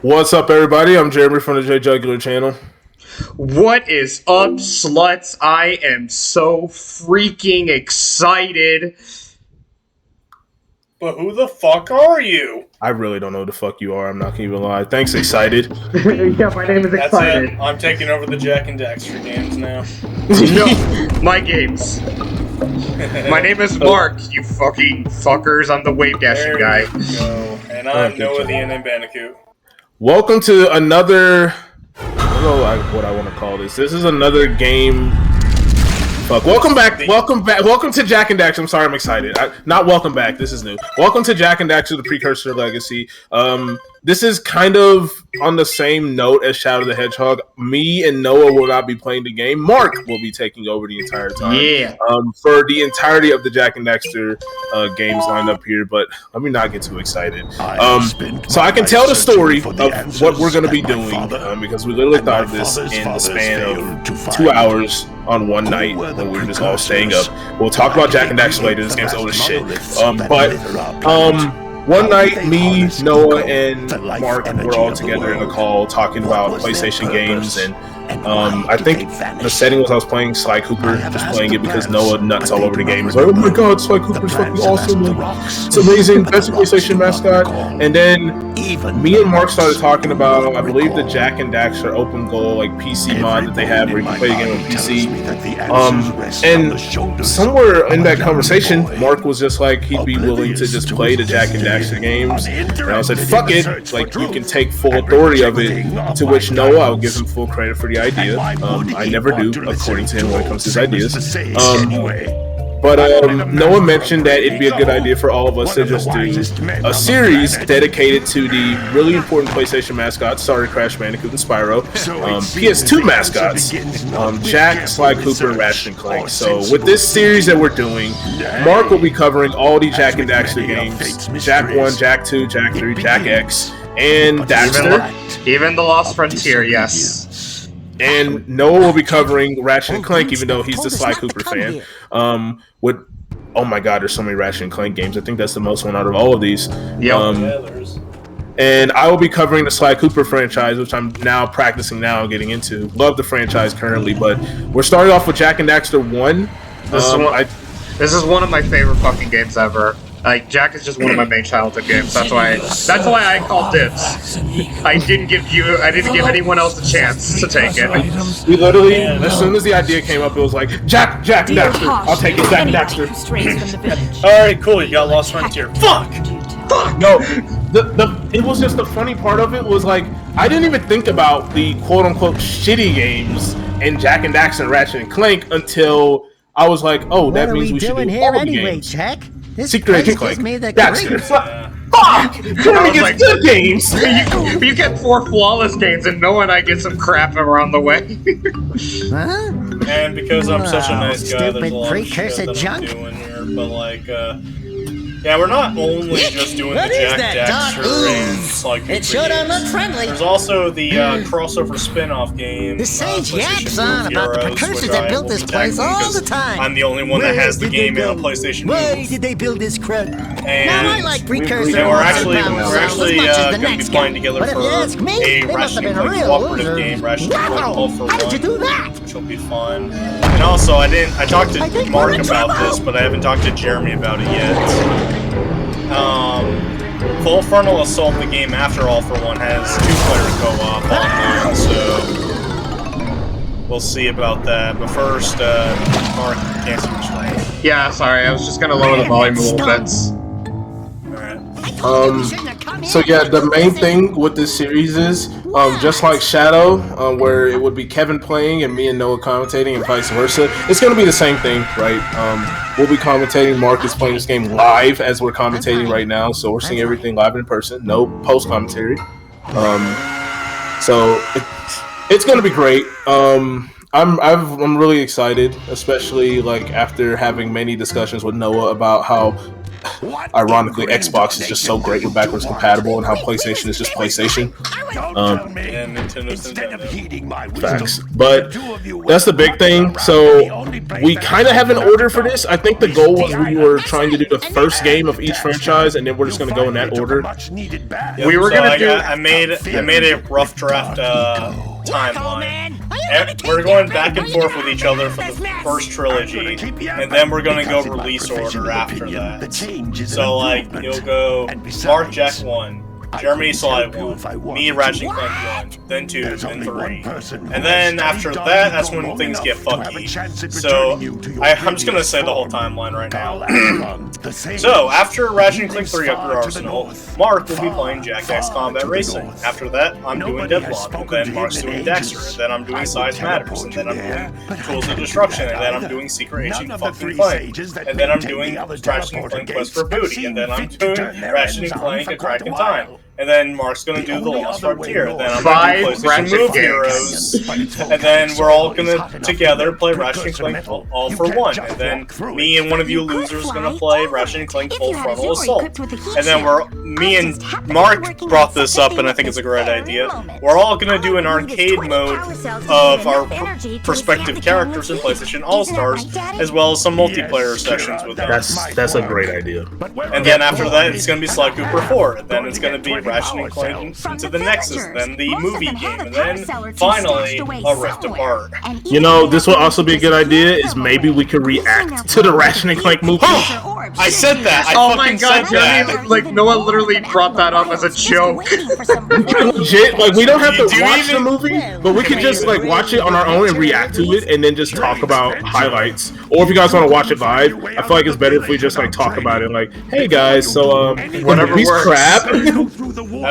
What's up, everybody? I'm Jeremy from the J Jugular channel. What is up, sluts? I am so freaking excited. But who the fuck are you? I really don't know who the fuck you are. I'm not gonna even lie. Thanks, excited. Yeah, my name is That's excited. it. I'm taking over the Jak and Daxter games now. No, my games. My name is Marc, you fucking fuckers. I'm the wave dashing guy. There you go. And I'm Noah the NM Bandicoot. Welcome to another. I don't know what I want to call this. This is another game. Fuck. Welcome back. Welcome to Jak and Daxter. I'm sorry, I'm excited. Not welcome back. This is new. Welcome to Jak and Daxter, the precursor to Legacy. This is kind of on the same note as Shadow the Hedgehog. Me and Noah will not be playing the game. Marc will be taking over the entire time. Yeah. For the entirety of the Jak and Daxter games lined up here, but let me not get too excited. So I can tell the story of what we're going to be doing because we literally thought of this in the span of 2 hours on one night when we were just all staying up. We'll talk about Jak and Daxter later. This game's old as shit. One night, me, Noah, and Marc were all together in a call talking about PlayStation games, and I think the setting was I was playing Sly Cooper, just playing it because Noah nuts all over the game. He's like, oh my god, Sly Cooper's fucking awesome, it's amazing, best PlayStation mascot. And then me and Marc started talking about, I believe, the Jak and Daxter open goal like PC mod that they have where you can play the game on PC. And somewhere in that conversation, Marc was just like he'd be willing to just play the Jak and Daxter games, and I said, "Fuck it! Like you can take full authority of it." To which Noah, I'll give him full credit for the idea. I never do, according to him, when it comes to his ideas. But Noah mentioned that it'd be a good idea for all of us to just do a series dedicated to the really important PlayStation mascots, sorry, Crash Bandicoot and Spyro, PS2 mascots, Jak, Sly Cooper, Ratchet and Clank. So with this series that we're doing, Marc will be covering all the Jak and Daxter games, Jak 1, Jak 2, Jak 3, Jak X, and Daxter. Even the Lost Frontier, yes. And Noah will be covering Ratchet and Clank, even though he's the Sly Cooper fan. Oh my god, there's so many Ratchet and Clank games. I think that's the most one out of all of these. And I will be covering the Sly Cooper franchise, which I'm now practicing getting into. Love the franchise currently, but we're starting off with Jak and Daxter 1. This is one of my favorite fucking games ever. Like, Jak is just one of my main childhood games. That's why I called dibs. I didn't give anyone else a chance to take it. We literally, as soon as the idea came up, it was like, Jak and Daxter. I'll take it, Jak and Daxter. Alright, cool, you got Lost Frontier. Fuck! No, it was just the funny part of it was like, I didn't even think about the quote-unquote shitty games in Jak and Daxter and Ratchet and Clank until I was like, oh, that means we should do all the games. Jak? Secret Agent Clank, Daxter. Fuck! Jeremy gets good games! You get 4 flawless games and Noah and I get some crap around the way. Huh? And because I'm such a nice guy, there's a lot of shit precursor that junk. I'm doing here, but like, yeah, we're not only just doing the Jak Daxter and Sly Cooper It sure don't look friendly. There's also the crossover spin-off game. The sage yaps PlayStation on about the Heroes, precursors which that I built will this be place tackling all the because time. I'm the only one that has the game in a PlayStation Why Move. did they build this crud? And Now I like precursors. we're actually as going to be playing together But if for you ask me, a they must have Ratchet been and a Clank real cooperative loser. game, Ratchet and Clank Wow! All for How did you One, do that? which will be fun. And also, I talked I to think Marc we're in about trouble. this, but I haven't talked to Jeremy about it yet. Full Frontal Assault, the game after All for One, has 2-player co-op online, so we'll see about that. But first, Marc, can't see your screen. Yeah, sorry, I was just gonna lower the volume a little bit. So yeah, the main thing with this series is, just like Shadow, where it would be Kevin playing and me and Noah commentating and vice versa, it's going to be the same thing, right? We'll be commentating, Marc is playing this game live as we're commentating right now, so we're seeing everything live in person, no post-commentary. So it's going to be great. I'm really excited, especially like after having many discussions with Noah about how ironically, Xbox is just so great with backwards compatible, and how PlayStation is just PlayStation. And Nintendo's Nintendo. Facts. But that's the big thing. So we kind of have an order for this. I think the goal was we were trying to do the first game of each franchise, and then we're just going to go in that order. Yep, We were gonna do. I made a rough draft timeline. We're going back and forth with each other for the first trilogy, and then we're gonna go release order after that. So like you'll go Marc, Jak 1, Germany Slide 1, me, Ratchet and Clank 1, then 2, then 3. And then after that, that's when things get fucky. So, I'm just gonna say the whole timeline right now. So, after Ratchet and Clank 3 Up Your Arsenal, Marc will be playing Jak X Combat Racing. After that, I'm doing Deadlock, and then Marc's doing Daxter, and then I'm doing Size Matters, and then I'm doing Tools of Destruction, and then I'm doing Secret Agent fucking Clank, and then I'm doing Ratchet and Clank Quest for Booty, and then I'm doing Ratchet and Clank A Crack in Time. And then Marc's gonna do the Lost Frontier, and then I'm gonna do PlayStation Move Heroes, and then we're all gonna together play Ratchet and Clank All for One, and then me and one of you losers are gonna play Ratchet and Clank Full Frontal Assault, and then me and Marc brought this up, and I think it's a great idea. We're all gonna do an arcade mode of our prospective characters in PlayStation All Stars, as well as some multiplayer sessions with them. That's a great idea. And then after that, it's gonna be Sly Cooper 4, and then it's gonna be Ratchet and Clank into the Nexus, then the movie game, and then finally a Rift Apart. You know, this would also be a good idea. Is maybe we could react to the Ratchet and Clank movie. I said that. Oh my god, Jeremy, like Noah literally brought that up as a joke. Legit, like we don't have to Do you watch the even- movie, but we could just like watch it on our own and react to it, and then just talk about highlights. Or if you guys want to watch it live, I feel like it's better if we just like talk about it. Like, hey guys, so Whatever movie's works. crap. I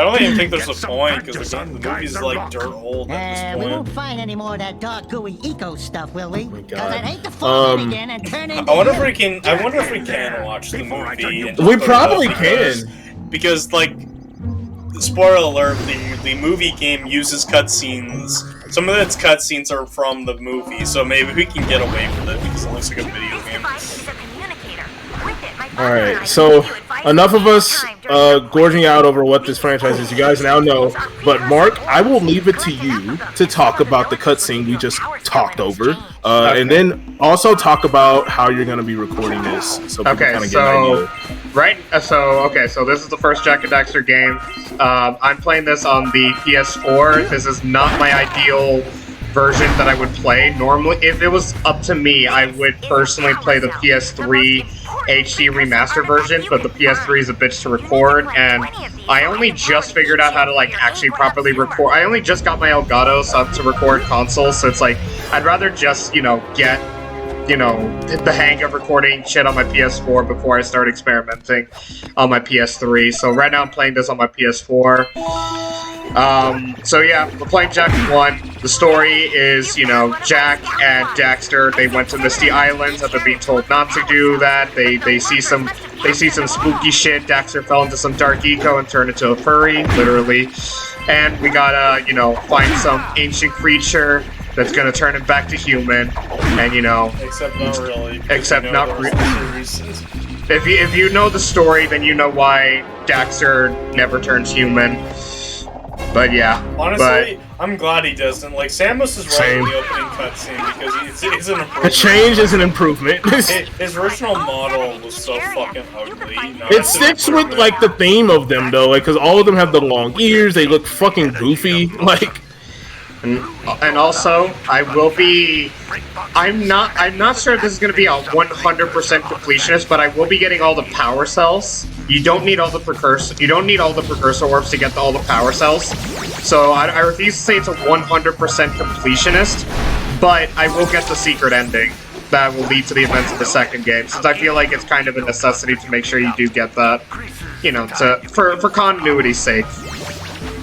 don't even think there's a point, because the movie's like dirt old at We this won't point. find any more of that dark gooey eco stuff, will we? God. Because I'd hate to fall in again and turn into I wonder if we can watch the movie. And just We put it probably up because like, spoiler alert, the movie game uses cutscenes. Some of its cutscenes are from the movie, so maybe we can get away with it because it looks like a video game. Alright, so enough of us gorging out over what this franchise is. You guys now know. But Marc, I will leave it to you to talk about the cutscene we just talked over, and then also talk about how you're going to be recording this. So people Okay, kind of get an idea. so this is the first Jak and Daxter game. I'm playing this on the PS4. This is not my ideal version that I would play. Normally, if it was up to me, I would personally play the PS3 HD remaster version, but the PS3 is a bitch to record, and I only just figured out how to like actually properly record. I only just got my Elgato up to record consoles, so it's like I'd rather just, get the hang of recording shit on my PS4 before I start experimenting on my PS3. So right now I'm playing this on my PS4. So yeah, we're playing Jak 1. The story is, Jak and Daxter, they went to Misty Island after being told not to do that. They see some spooky shit. Daxter fell into some dark eco and turned into a furry, literally. And we gotta, find some ancient creature that's gonna turn him back to human. And Except not really. Except You not know, re- those series. if you know the story, then you know why Daxter never turns human. But yeah, Honestly, I'm glad he doesn't. Like, Samus is right in Same. the opening cutscene because it's an A improvement. change is an improvement. His original model was so fucking ugly. No, It it's an sticks with improvement. like the theme of them though, like because all of them have the long ears. They look fucking goofy. Like, and also I'm not sure if this is gonna be a 100% completionist, but I will be getting all the power cells. You don't need all the precursor orbs to get all the power cells. So I refuse to say it's a 100% completionist, but I will get the secret ending that will lead to the events of the second game, since I feel like it's kind of a necessity to make sure you do get that, for continuity's sake.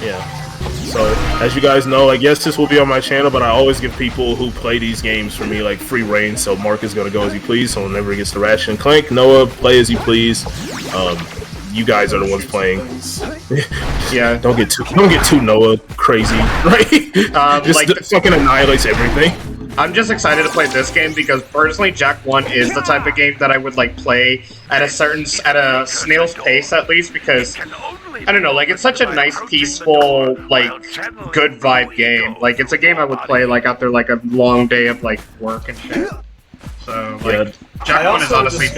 yeah. So, as you guys know, I guess this will be on my channel, but I always give people who play these games for me, like, free reign, so Marc is gonna go as he please, so whenever he gets to Ratchet and Clank, Noah, play as you please. You guys are the ones playing. Yeah. Don't get too Noah crazy, right? Just like fucking annihilates everything. I'm just excited to play this game because personally, Jak 1 is the type of game that I would like play at a snail's pace at least, because I don't know, like it's such a nice, peaceful, like good vibe game. Like it's a game I would play like after like a long day of like work and shit. So like Jak 1 is honestly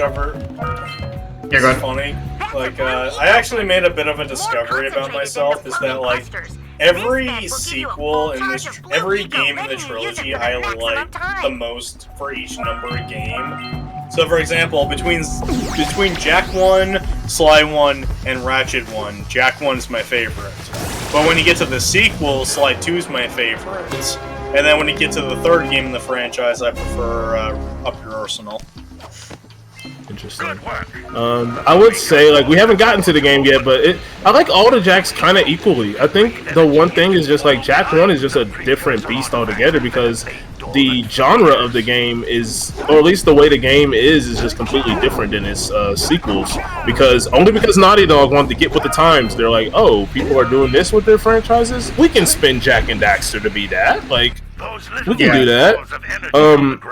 Yeah, go ahead. Funny. Like, I actually made a bit of a discovery about myself, is that, like, every sequel in this, every game in the trilogy I like the most for each number of game. So, for example, between Jak 1, Sly 1, and Ratchet 1, Jak 1 is my favorite. But when you get to the sequel, Sly 2 is my favorite. And then when you get to the third game in the franchise, I prefer Up Your Arsenal. Interesting. I would say, like, we haven't gotten to the game yet, but I like all the Jaks kind of equally. I think the one thing is just, like, Jak 1 is just a different beast altogether because the genre of the game is, or at least the way the game is just completely different than its sequels. Because Naughty Dog wanted to get with the times. They're like, oh, people are doing this with their franchises? We can spin Jak and Daxter to be that. Like, we can do that.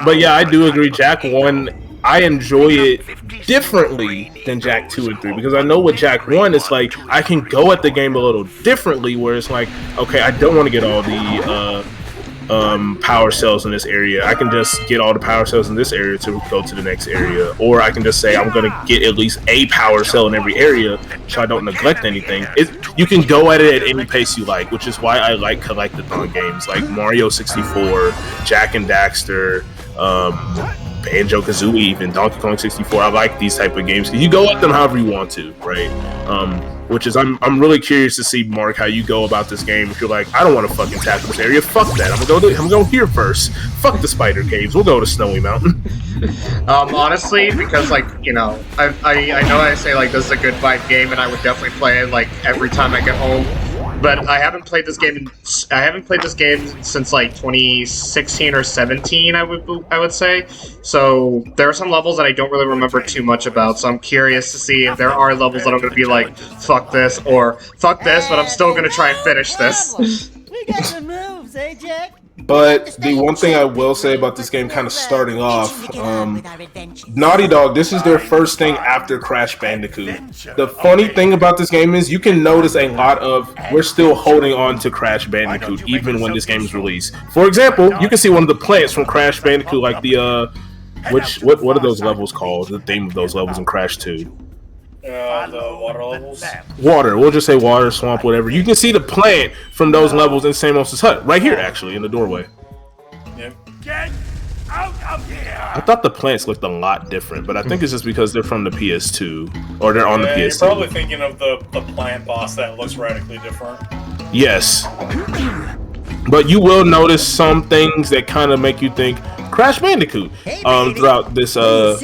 But yeah, I do agree, Jak 1... I enjoy it differently than Jak 2 and 3 because I know with Jak 1 it's like I can go at the game a little differently where it's like, okay, I don't want to get all the power cells in this area. I can just get all the power cells in this area to go to the next area, or I can just say I'm going to get at least a power cell in every area so I don't neglect anything. You can go at it at any pace you like, which is why I like collectathon games like Mario 64, Jak and Daxter, Banjo-Kazooie, even Donkey Kong 64. I like these type of games. You go at them however you want to, right? Which is, I'm really curious to see, Mark, how you go about this game. If you're like, I don't want to fucking tackle this area, fuck that. I'm gonna go here first. Fuck the spider caves. We'll go to Snowy Mountain. Honestly, because like you know, I know I say like this is a good vibe game, and I would definitely play it like every time I get home. But I haven't played this game. I haven't played this game since like 2016 or 17. I would say. So there are some levels that I don't really remember too much about. So I'm curious to see if there are levels that I'm going to be like, fuck this or fuck this, but I'm still going to try and finish this. We got some moves, eh, Jak? But the one thing I will say about this game kind of starting off, Naughty Dog, this is their first thing after Crash Bandicoot. The funny thing about this game is you can notice a lot of, we're still holding on to Crash Bandicoot even when this game is released. For example, you can see one of the plants from Crash Bandicoot, like the, what are those levels called? The theme of those levels in Crash 2. The water levels? Water. We'll just say water, swamp, whatever. You can see the plant from those levels in Samos's hut. Right here, actually, in the doorway. Yep. Get out of here! I thought the plants looked a lot different, but I think it's just because they're from the PS2. Or they're on the PS2. You're probably thinking of the plant boss that looks radically different. Yes. But you will notice some things that kind of make you think Crash Bandicoot throughout this whole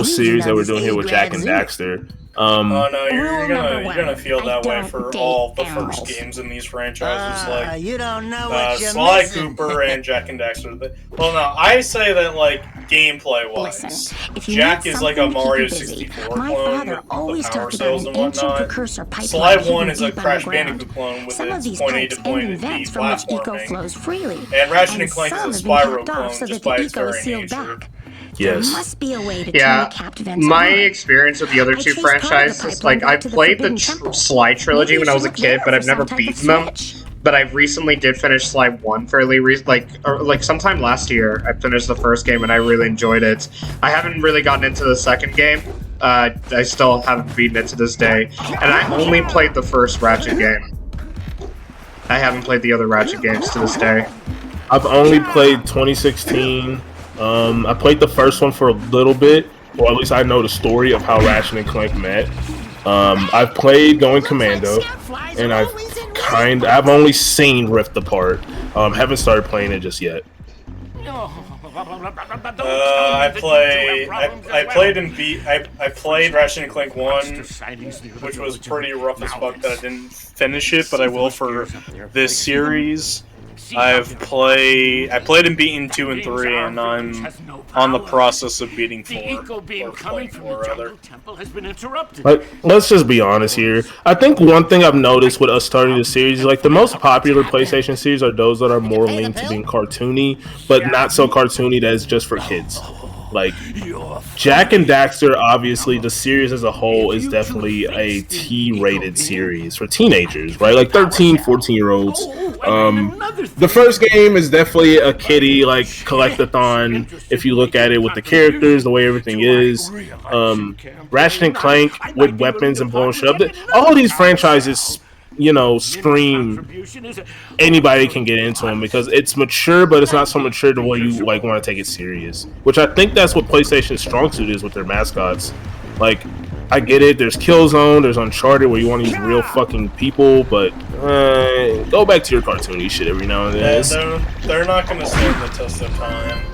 series that we're doing here with Jak and Daxter. Oh no, you're gonna feel that way for all the first games in these franchises, like you don't know what you're Sly missing. Cooper and Jak and Daxter. Well, no, I say that like gameplay wise, Listen, if you Jak need is like a something to Mario keep you busy, 64 my clone father with always the power talked about cells an and ancient whatnot. precursor pipeline Sly hidden 1 is a deep Crash underground. Bandicoot clone with Some of its these point A pipes to end point in B vents from which eco platforming. flows freely. And Ratchet and Clank some is a have been Spyro capped off clone so just that by the its eco is very sealed nature. back. Yes. There must be a way to Yeah, turn the capped vents my on. experience with the other two traced part of the franchises, pipeline like I back to the played the Forbidden Temple. Sly trilogy Maybe when you I was a should look kid, there but for I've never some type of beaten them. switch. But I recently did finish Sly 1 fairly like sometime last year. I finished the first game and I really enjoyed it. I haven't really gotten into the second game. I still haven't beaten it to this day. And I only played the first Ratchet game. I haven't played the other Ratchet games to this day. I've only played 2016. I played the first one for a little bit, or at least I know the story of how Ratchet and Clank met. I've played Going Commando, and I've only seen Rift Apart. Haven't started playing it just yet. I played Ratchet and Clank 1, which was pretty rough as fuck that I didn't finish it, but I will for this series. I played and beaten 2 and 3, and I'm on the process of beating 4. Or playing 4, rather. Like, let's just be honest here. I think one thing I've noticed with us starting the series is like the most popular PlayStation series are those that are more lean to being cartoony, but not so cartoony that it's just for kids. Like Jak and Daxter, obviously the series as a whole is definitely a T-rated series for teenagers, right? Like 13, 14-year-olds. The first game is definitely a kiddie, like, collectathon, if you look at it with the characters, the way everything is. Ratchet and Clank with weapons and blowing shit up. All of these franchises, you know, scream anybody can get into them because it's mature, but it's not so mature to where you like want to take it serious. Which I think that's what PlayStation's strong suit is with their mascots. Like, I get it. There's Killzone, there's Uncharted where you want to use real fucking people, but go back to your cartoony shit every now and then. They're not going to stand the test of time,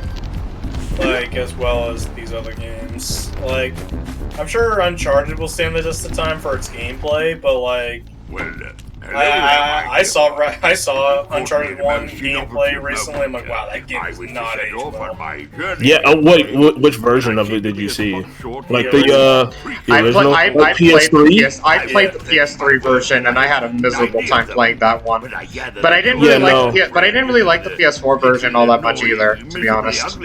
like, as well as these other games. Like, I'm sure Uncharted will stand the test of time for its gameplay, but like, I saw Uncharted 1 gameplay recently. I'm like, wow, that game is not aged well. Yeah, which version of it did you see? Like the original PS3? I played the PS3 version, and I had a miserable time playing that one. But I didn't really like the PS4 version all that much either, to be honest.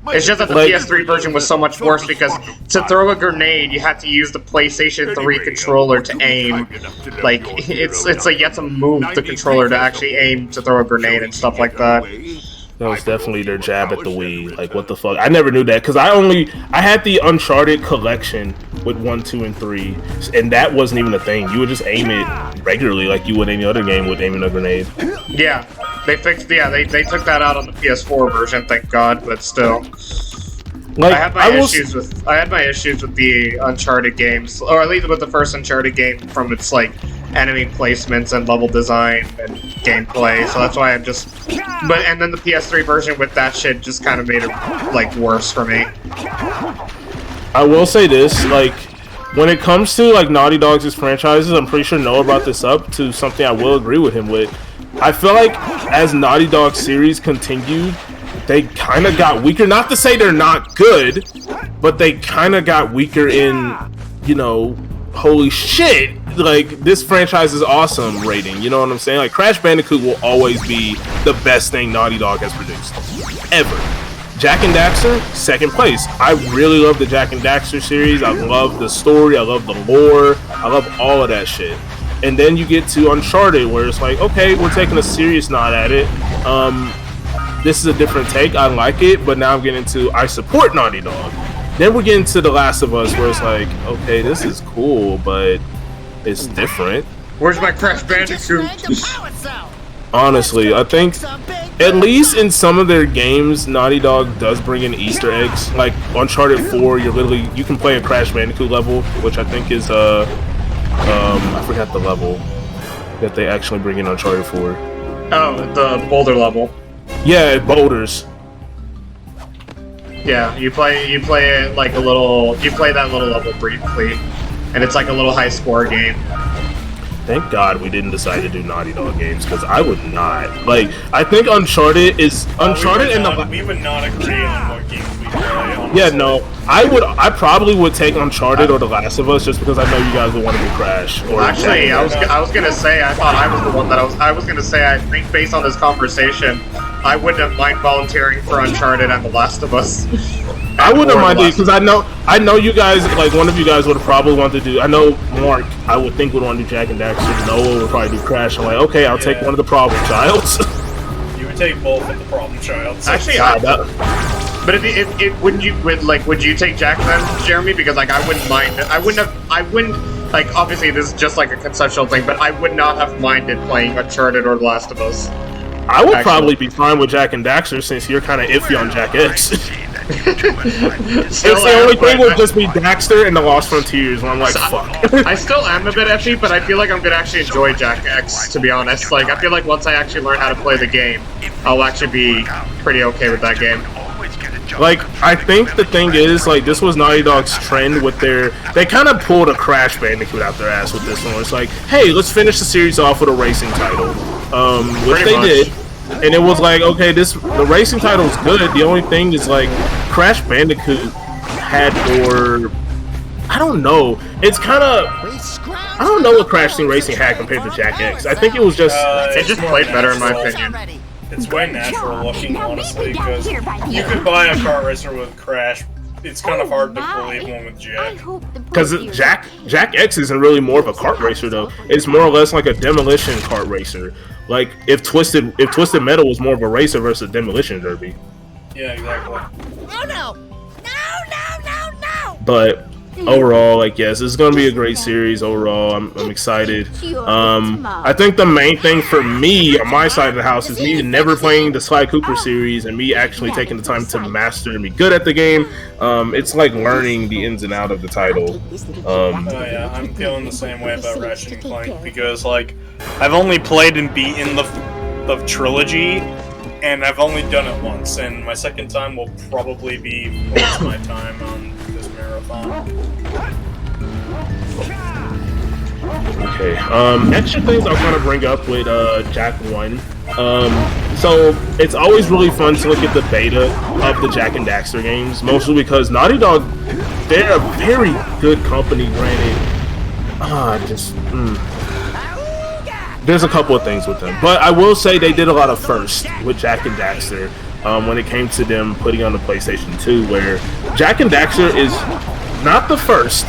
It's just that the PS3 version was so much worse because to throw a grenade, you had to use the PlayStation 3 controller to aim. Like, it's like you have to move the controller to actually aim to throw a grenade and stuff like that. That was definitely their jab at the Wii. Like, what the fuck? I never knew that because I had the Uncharted collection with 1, 2, and 3, and that wasn't even a thing. You would just aim it regularly like you would any other game with aiming a grenade. Yeah, they took that out on the PS4 version, thank God, but still. Like, I had my issues with the Uncharted games, or at least with the first Uncharted game from its like enemy placements and level design and gameplay. So that's why and then the PS3 version with that shit just kind of made it like worse for me. I will say this, like, when it comes to like Naughty Dog's franchises, I'm pretty sure Noah brought this up to something I will agree with him with. I feel like as Naughty Dog series continued, they kind of got weaker. Not to say they're not good, but they kind of got weaker in, you know, holy shit, like, this franchise is awesome rating. You know what I'm saying? Like, Crash Bandicoot will always be the best thing Naughty Dog has produced. Ever. Jak and Daxter, second place. I really love the Jak and Daxter series. I love the story. I love the lore. I love all of that shit. And then you get to Uncharted, where it's like, okay, we're taking a serious nod at it. This is a different take. I like it, but now I'm getting into I support Naughty Dog. Then we're getting to The Last of Us, where it's like, okay, this is cool, but it's different. Where's my Crash Bandicoot? Honestly, I think at least in some of their games, Naughty Dog does bring in Easter eggs. Like Uncharted 4, you can play a Crash Bandicoot level, which I think is I forgot the level that they actually bring in Uncharted 4. Oh, the boulder level. Yeah, boulders. Yeah, you play it like you play that little level briefly, and it's like a little high score game. Thank God we didn't decide to do Naughty Dog games, because I would not. Like, I think Uncharted is we would not agree on what games we play. Honestly. Yeah, no, I probably would take Uncharted or The Last of Us just because I know you guys would want to do Crash. Or actually, I was gonna say I thought I was the one that I was gonna say I think based on this conversation, I wouldn't have mind volunteering for Uncharted and The Last of Us. I wouldn't mind it because I know you guys, like, one of you guys would have probably wanted to do. I know Marc, I would think would want to do Jak and Daxter. Noah would probably do Crash. I'm like, okay, I'll take one of the problem childs. You would take both of the problem childs. Actually, but would you take Jak then, Jeremy? Because like I wouldn't mind. I wouldn't like, obviously this is just like a conceptual thing, but I would not have minded playing Uncharted or The Last of Us. I would probably be fine with Jak and Daxter since you're kind of iffy on Jak X. It's the only thing would just be Daxter and The Lost Frontiers, where I'm like, fuck. I still am a bit iffy, but I feel like I'm gonna actually enjoy Jak X, to be honest. Like, I feel like once I actually learn how to play the game, I'll actually be pretty okay with that game. Like, I think the thing is, like, this was Naughty Dog's trend with they kind of pulled a Crash Bandicoot out their ass with this one. It's like, hey, let's finish the series off with a racing title. Which they did. and it was like, okay, the racing title is good. The only thing is like Crash Bandicoot had more. I don't know. It's kind of. I don't know what Crash Team Racing had compared to Jak X. I think it was just. It just played better in my opinion. It's way natural looking, honestly, because you could buy a kart racer with Crash. It's kind of hard to believe one with Jak. Because Jak X isn't really more of a kart racer though. It's more or less like a demolition kart racer. Like if Twisted Metal was more of a racer versus a demolition derby. Yeah, exactly. Oh no! No! But overall, like yes, this is gonna be a great series. Overall, I'm excited. I think the main thing for me on my side of the house is me never playing the Sly Cooper series and me actually taking the time to master and be good at the game. It's like learning the ins and outs of the title. Oh yeah, I'm feeling the same way about Ratchet and Clank because like I've only played and beaten the trilogy, and I've only done it once, and my second time will probably be most my time on this marathon. Okay. Extra things I'll kind of bring up with Jak 1. So it's always really fun to look at the beta of the Jak and Daxter games, mostly because Naughty Dog, they're a very good company. Granted, there's a couple of things with them, but I will say they did a lot of firsts with Jak and Daxter. When it came to them putting on the PlayStation 2, where Jak and Daxter is not the first.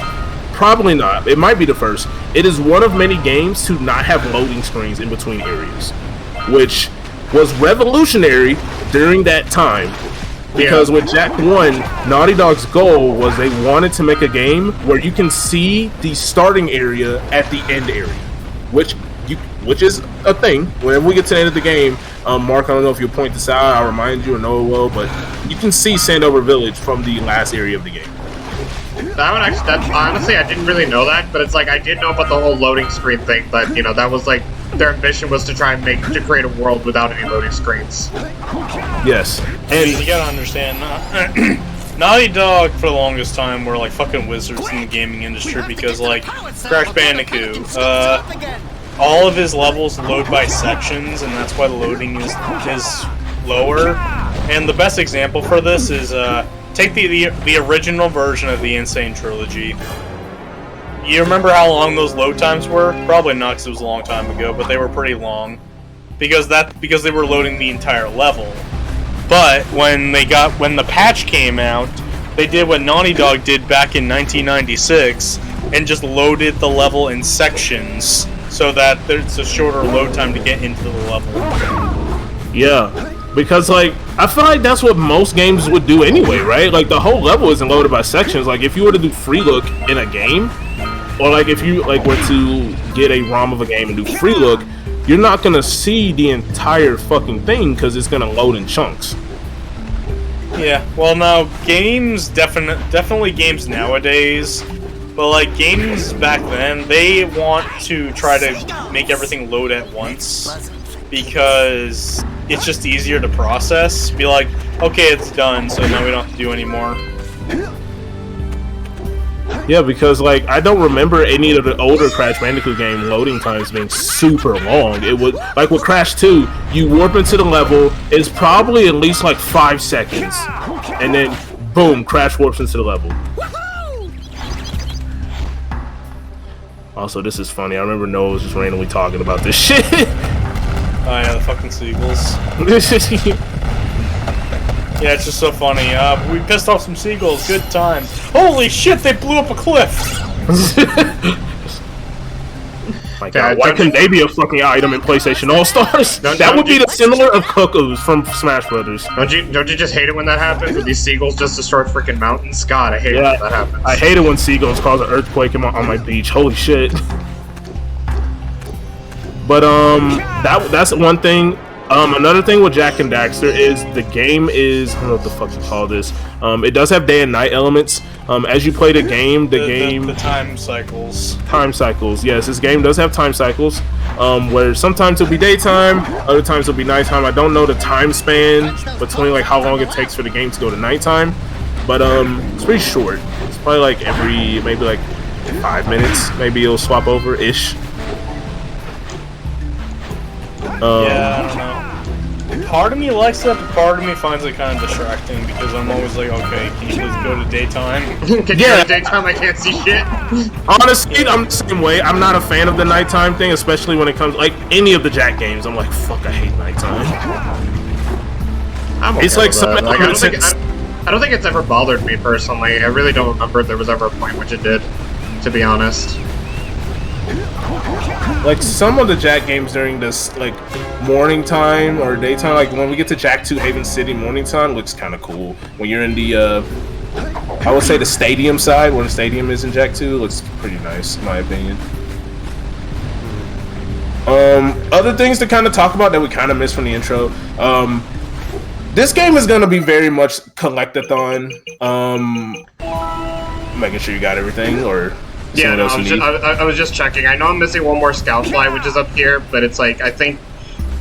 Probably not. It might be the first. It is one of many games to not have loading screens in between areas, which was revolutionary during that time. Because with Jak 1, Naughty Dog's goal was they wanted to make a game where you can see the starting area at the end area, which is a thing. Whenever we get to the end of the game, Mark, I don't know if you'll point this out, I'll remind you or know it will, but you can see Sandover Village from the last area of the game. Honestly, I didn't really know that, but it's like I did know about the whole loading screen thing. But you know, that was like their ambition was to try and create a world without any loading screens. Yes, And you gotta understand, Naughty Dog for the longest time were like fucking wizards in the gaming industry because like Crash Bandicoot, all of his levels load by sections, and that's why the loading is lower. And the best example for this is take the original version of the Insane Trilogy. You remember how long those load times were? Probably not, because it was a long time ago, but they were pretty long because they were loading the entire level. But when the patch came out, they did what Naughty Dog did back in 1996 and just loaded the level in sections so that there's a shorter load time to get into the level. Yeah. Because, like, I feel like that's what most games would do anyway, right? Like, the whole level isn't loaded by sections. Like, if you were to do free look in a game, or, like, if you, like, were to get a ROM of a game and do free look, you're not gonna see the entire fucking thing because it's gonna load in chunks. Yeah, well, now, games, definitely games nowadays, but, like, games back then, they want to try to make everything load at once because it's just easier to process. Be like, okay, it's done, so now we don't have to do any more. Yeah, because, like, I don't remember any of the older Crash Bandicoot game loading times being super long. It would, like with Crash 2, you warp into the level, it's probably at least like 5 seconds, and then boom, Crash warps into the level. Also, this is funny. I remember Noah was just randomly talking about this shit. Oh yeah, the fucking seagulls. Yeah, it's just so funny. We pissed off some seagulls. Good time. Holy shit, they blew up a cliff! My God, why couldn't they be a fucking item in PlayStation All-Stars? That would be the similar of Cuckoos from Smash Brothers. Don't you just hate it when that happens? When these seagulls just destroy freaking mountains? God, I hate it when that happens. I hate it when seagulls cause an earthquake on my beach. Holy shit. But that's one thing. Another thing with Jak and Daxter is the game is, I don't know what the fuck you call this. It does have day and night elements. As you play the game, the time cycles. Time cycles, yes. This game does have time cycles. Where sometimes it'll be daytime, other times it'll be nighttime. I don't know the time span between like how long it takes for the game to go to nighttime, but it's pretty short. It's probably like maybe like 5 minutes. Maybe it'll swap over ish. Yeah, I don't know. part of me likes that, but part of me finds it kind of distracting because I'm always like, okay, can you please go to daytime? Can you go to daytime? I can't see shit. Honestly, I'm the same way. I'm not a fan of the nighttime thing, especially when it comes like any of the Jack games. I'm like, fuck, I hate nighttime. I'm okay It's like with some that. Like, elements. I don't think it's ever bothered me personally. I really don't remember if there was ever a point which it did, to be honest. Like some of the Jack games during this like morning time or daytime, like when we get to Jack 2 Haven City morning time, looks kind of cool. When you're in the, I would say the stadium side, where the stadium is in Jack 2, looks pretty nice in my opinion. Other things to kind of talk about that we kind of missed from the intro. This game is gonna be very much collectathon. Making sure you got everything, or Yeah, no, else you need. I was just checking. I know I'm missing one more scout fly, which is up here, but it's like I think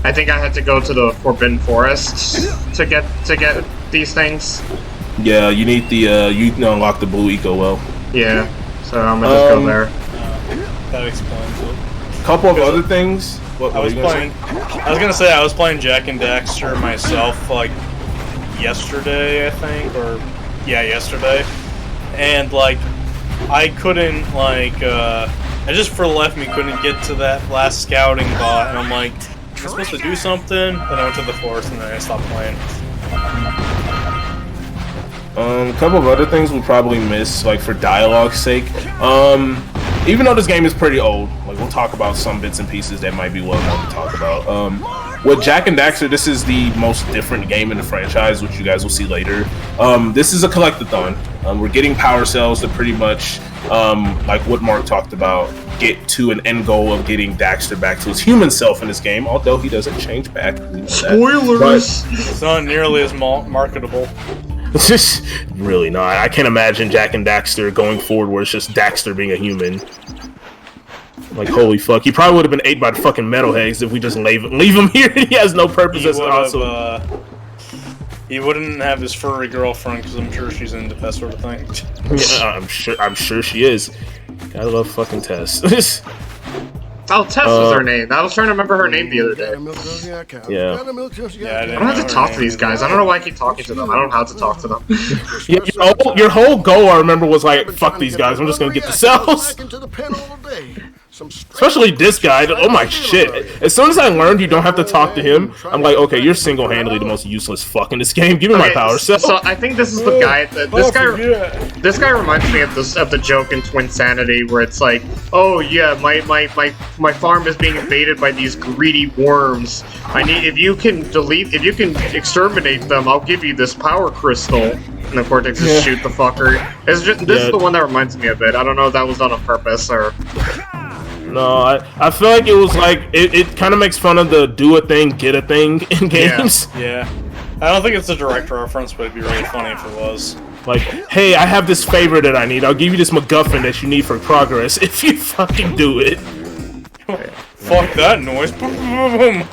I had to go to the Forbidden Forest to get these things. Yeah, you need the you can unlock the blue eco well. Yeah, so I'm gonna just go there. That explains it. Couple of other things. What I was were you gonna say? I was playing Jak and Daxter myself like yesterday, I think, or yeah, yesterday, and like I couldn't like I just for the life of me couldn't get to that last scouting bot, and I'm like, am I supposed to do something? Then I went to the forest and then I stopped playing. A couple of other things we probably miss, like for dialogue's sake. Even though this game is pretty old, like we'll talk about some bits and pieces that might be well known to talk about. With Jak and Daxter, this is the most different game in the franchise, which you guys will see later. This is a collectathon. We're getting power cells to pretty much, like what Marc talked about, get to an end goal of getting Daxter back to his human self in this game, although he doesn't change back. Spoilers! It's not nearly as marketable. It's just really not. I can't imagine Jak and Daxter going forward where it's just Daxter being a human. Like, holy fuck. He probably would have been ate by the fucking metalheads if we just leave him here. He has no purpose as awesome. He wouldn't have his furry girlfriend because I'm sure she's into that sort of thing. Yeah, I'm sure she is. Gotta love fucking Tess. Oh, Tess was her name. I was trying to remember her name the other day. Yeah. I don't have to talk to these guys. I don't know why I keep talking to them. I don't know how to talk to them. Yeah, your whole goal, I remember, was like, fuck these guys. I'm just gonna get the cells. Especially this guy. Oh my shit. As soon as I learned you don't have to talk to him, I'm like, okay, you're single-handedly the most useless fuck in this game. Give me my power cell. So I think this is the guy. This guy reminds me of the joke in Twin Sanity where it's like, oh yeah, my farm is being invaded by these greedy worms. If you can exterminate them, I'll give you this power crystal. And the Cortex just shoot the fucker. This is the one that reminds me of it. I don't know if that was done on purpose or. No, I feel like it was like it kind of makes fun of the do a thing, get a thing in games. Yeah. I don't think it's a direct reference, but it'd be really funny if it was. Like, hey, I have this favor that I need. I'll give you this MacGuffin that you need for progress if you fucking do it. Fuck that noise. Boom.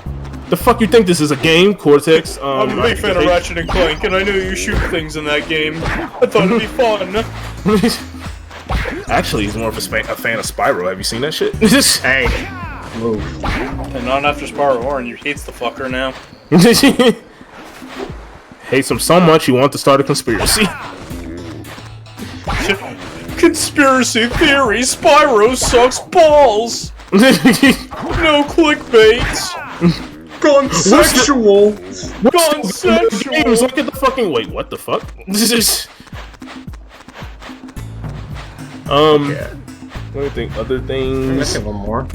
The fuck you think this is a game, Cortex? I'm a big fan of Ratchet and Clank, and I knew you shoot things in that game. I thought it'd be fun. Actually, he's more of a fan of Spyro. Have you seen that shit? Hey. Move. And not after Spyro Orange, you hates the fucker now. Hates him so much, you want to start a conspiracy. Conspiracy theory, Spyro sucks balls! No clickbait! Consensual! Consensual! Look at the fucking... Wait, what the fuck? Let me think. Other things... I'm missing one more.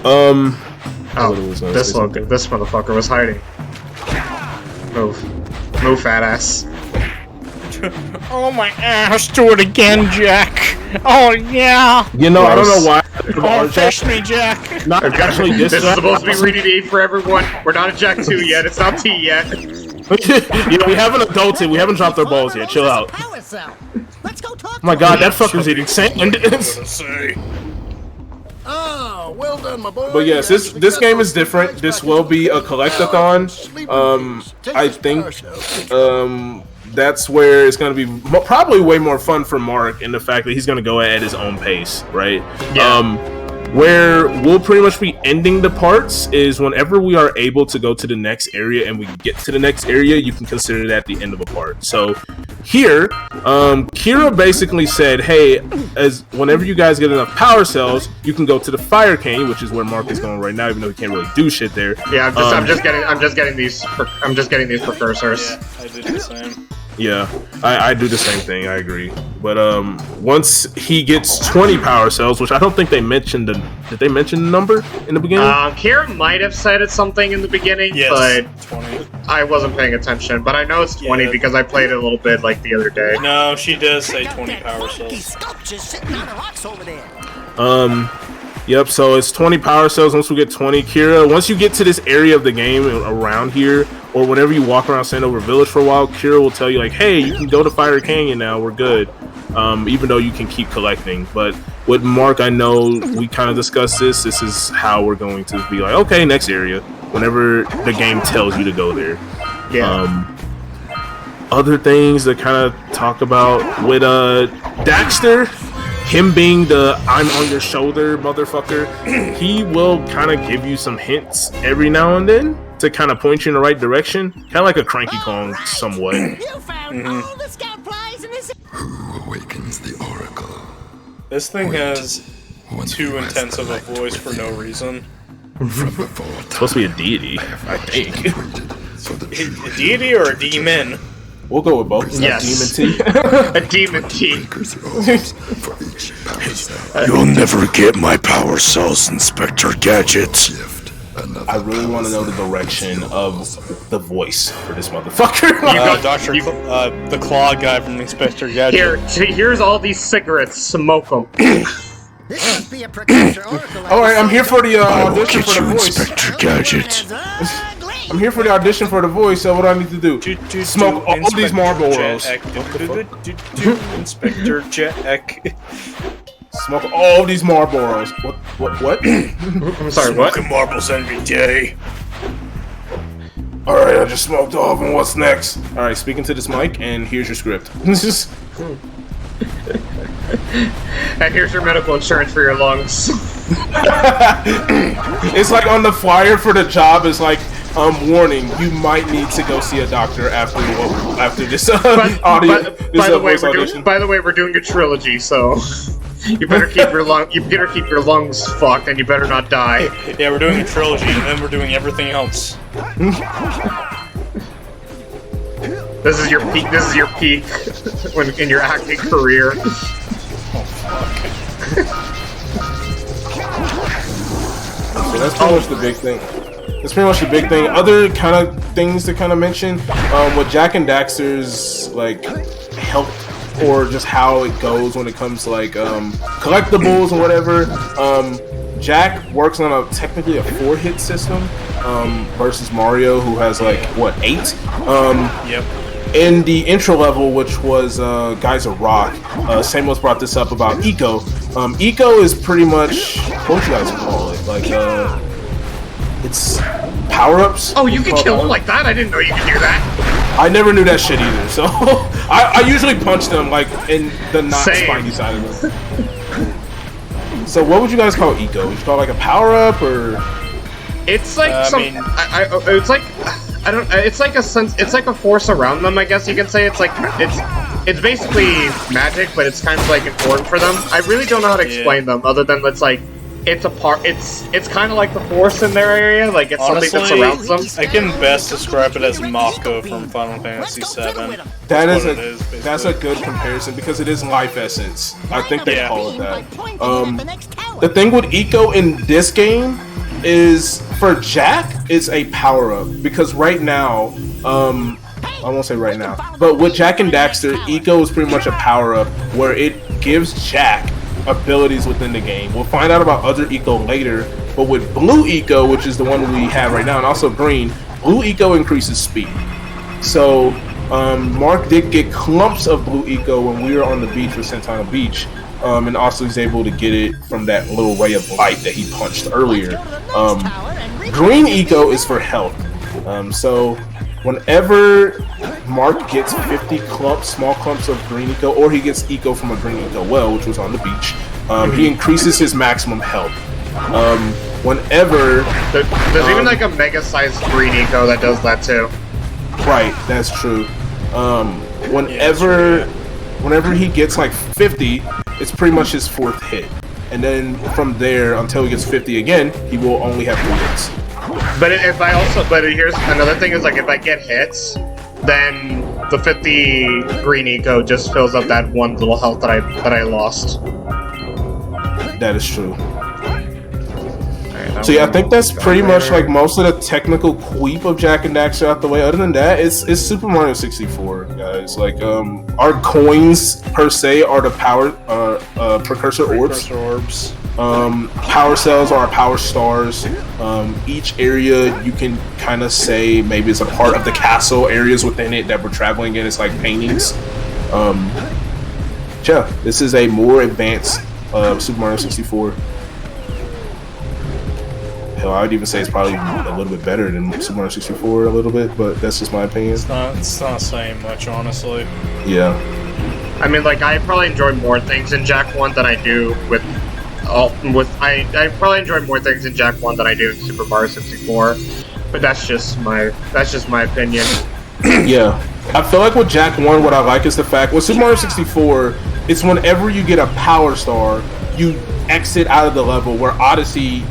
Oh, this motherfucker was hiding. Move. Move, fat ass. Oh my ass, do it again, Jack! Oh yeah! You know, I don't know why. Oh, fish me, Jack! Not actually this is supposed to be rated E for everyone. We're not at Jack 2 yet. It's not T yet. Yeah, we haven't adulted. We haven't dropped our balls yet. Chill out. Let's go talk. Oh my god, that fucker's eating sand. Ah, well done, my boy. But yes, this game is different. This will be a collectathon. I think that's where it's going to be probably way more fun for Marc in the fact that he's going to go at his own pace, right? Yeah. Where we'll pretty much be ending the parts is whenever we are able to go to the next area and we get to the next area, you can consider that the end of a part. So here, Kira basically said, hey, as whenever you guys get enough power cells, you can go to the fire cane, which is where Marc is going right now, even though he can't really do shit there. Yeah, I'm just getting these precursors. Yeah, I did the same. Yeah, I do the same thing. I agree. But once he gets 20 power cells, which I don't think they mentioned did they mention the number in the beginning? Kira might have said it's something in the beginning, Yes, but 20. I wasn't paying attention. But I know it's 20 because I played it a little bit like the other day. No, she does say 20 power These cells. sculptures sitting on the rocks over there. Yep, so it's 20 power cells once we get 20. Kira, once you get to this area of the game around here, or whenever you walk around Sandover Village for a while, Kira will tell you, like, hey, you can go to Fire Canyon now, we're good. Even though you can keep collecting. But with Marc, I know we kind of discussed this. This is how we're going to be like, okay, next area. Whenever the game tells you to go there. Yeah. Other things to kind of talk about with Daxter, him being the I'm on your shoulder motherfucker, he will kind of give you some hints every now and then to kind of point you in the right direction. Kind of like a Cranky Kong somewhat. You found all the scout flies in this. Who awakens the oracle? This thing has too intense of a voice for no reason. From before It's supposed to be a deity, I think. A deity or a demon? We'll go with both. Yes. Demon T. A demon tea. for each power cell. You'll never get my power cells, Inspector Gadget. Gift, another I really power want to know the cell. direction of the voice for this motherfucker. The Claw guy from Inspector Gadget. Here's all these cigarettes. Smoke them. This must be a precursor oracle. All right, I'm here for the I will audition get for the you, voice. Inspector Gadget. I'm here for the audition for the voice. So what do I need to do? Smoke all these Marlboros. Inspector Jack. Smoke all these Marlboros. What? I'm sorry, what? Smoking marbles every day. All right, I just smoked all of them. What's next? All right, speaking to this mic, and here's your script. And here's your medical insurance for your lungs. It's like on the flyer for the job. It's like, warning, you might need to go see a doctor after this audio. By the way, we're doing a trilogy, so you better keep your lungs fucked, and you better not die. Yeah, we're doing a trilogy, and then we're doing everything else. This is your peak. This is your peak when in your acting career. So that's pretty much the big thing. That's pretty much the big thing. Other kind of things to kind of mention, with Jak and Daxter's like help or just how it goes when it comes to like collectibles and whatever. Jak works on technically a 4-hit system versus Mario, who has like what 8. Yep. In the intro level, which was Guys of Rock, Samuels brought this up about Eco. Eco is pretty much, what would you guys call it? Like, it's power-ups? Oh, you can kill him like that? I didn't know you could do that. I never knew that shit either, so I usually punch them like in the not Same. spiny side of them. So what would you guys call Eco? Would you call it like a power-up, or? It's like it's like I don't. It's like a sense. It's like a force around them. I guess you can say it's like it's basically magic, but it's kind of like important for them. I really don't know how to explain them, other than it's like it's a part. It's kind of like the force in their area. Like it's Honestly, something that surrounds them. I can best describe it as Mako from Final Fantasy VII. That is what it is, that's a good comparison because it is life essence. I think they call it that. The thing with Eco in this game is for Jak, it's a power up because right now, I won't say right now, but with Jak and Daxter, Eco is pretty much a power up where it gives Jak abilities within the game. We'll find out about other Eco later, but with Blue Eco, which is the one we have right now, and also Green, Blue Eco increases speed. So Marc did get clumps of Blue Eco when we were on the beach with Santana Beach. And also he's able to get it from that little ray of light that he punched earlier. Green Eco is for health. So whenever Marc gets 50 small clumps of green Eco, or he gets Eco from a green Eco well, which was on the beach, he increases his maximum health. Whenever There's even like a mega-sized green eco that does that too. right, that's true. Whenever he gets like 50, it's pretty much his 4th hit, and then from there until he gets 50 again, he will only have 3 hits. But here's another thing is like if I get hits, then the 50 green eco just fills up that one little health that I lost. That is true. So yeah, I think that's pretty much like most of the technical queep of Jak and Daxter out the way. Other than that, it's Super Mario 64, guys. Like our coins per se are the power precursor orbs. Power cells are power stars. Each area you can kind of say maybe it's a part of the castle areas within it that we're traveling in. It's like paintings. Yeah, this is a more advanced Super Mario 64. Hell, I would even say it's probably a little bit better than Super Mario 64 a little bit, but that's just my opinion. It's not saying much, honestly. Yeah. I mean, like I probably enjoy more things in Jak 1 than I do I probably enjoy more things in Jak 1 than I do in Super Mario 64. But that's just my opinion. Yeah. I feel like with Jak 1, what I like is the fact with Super Mario 64, it's whenever you get a power star, you exit out of the level, where Odyssey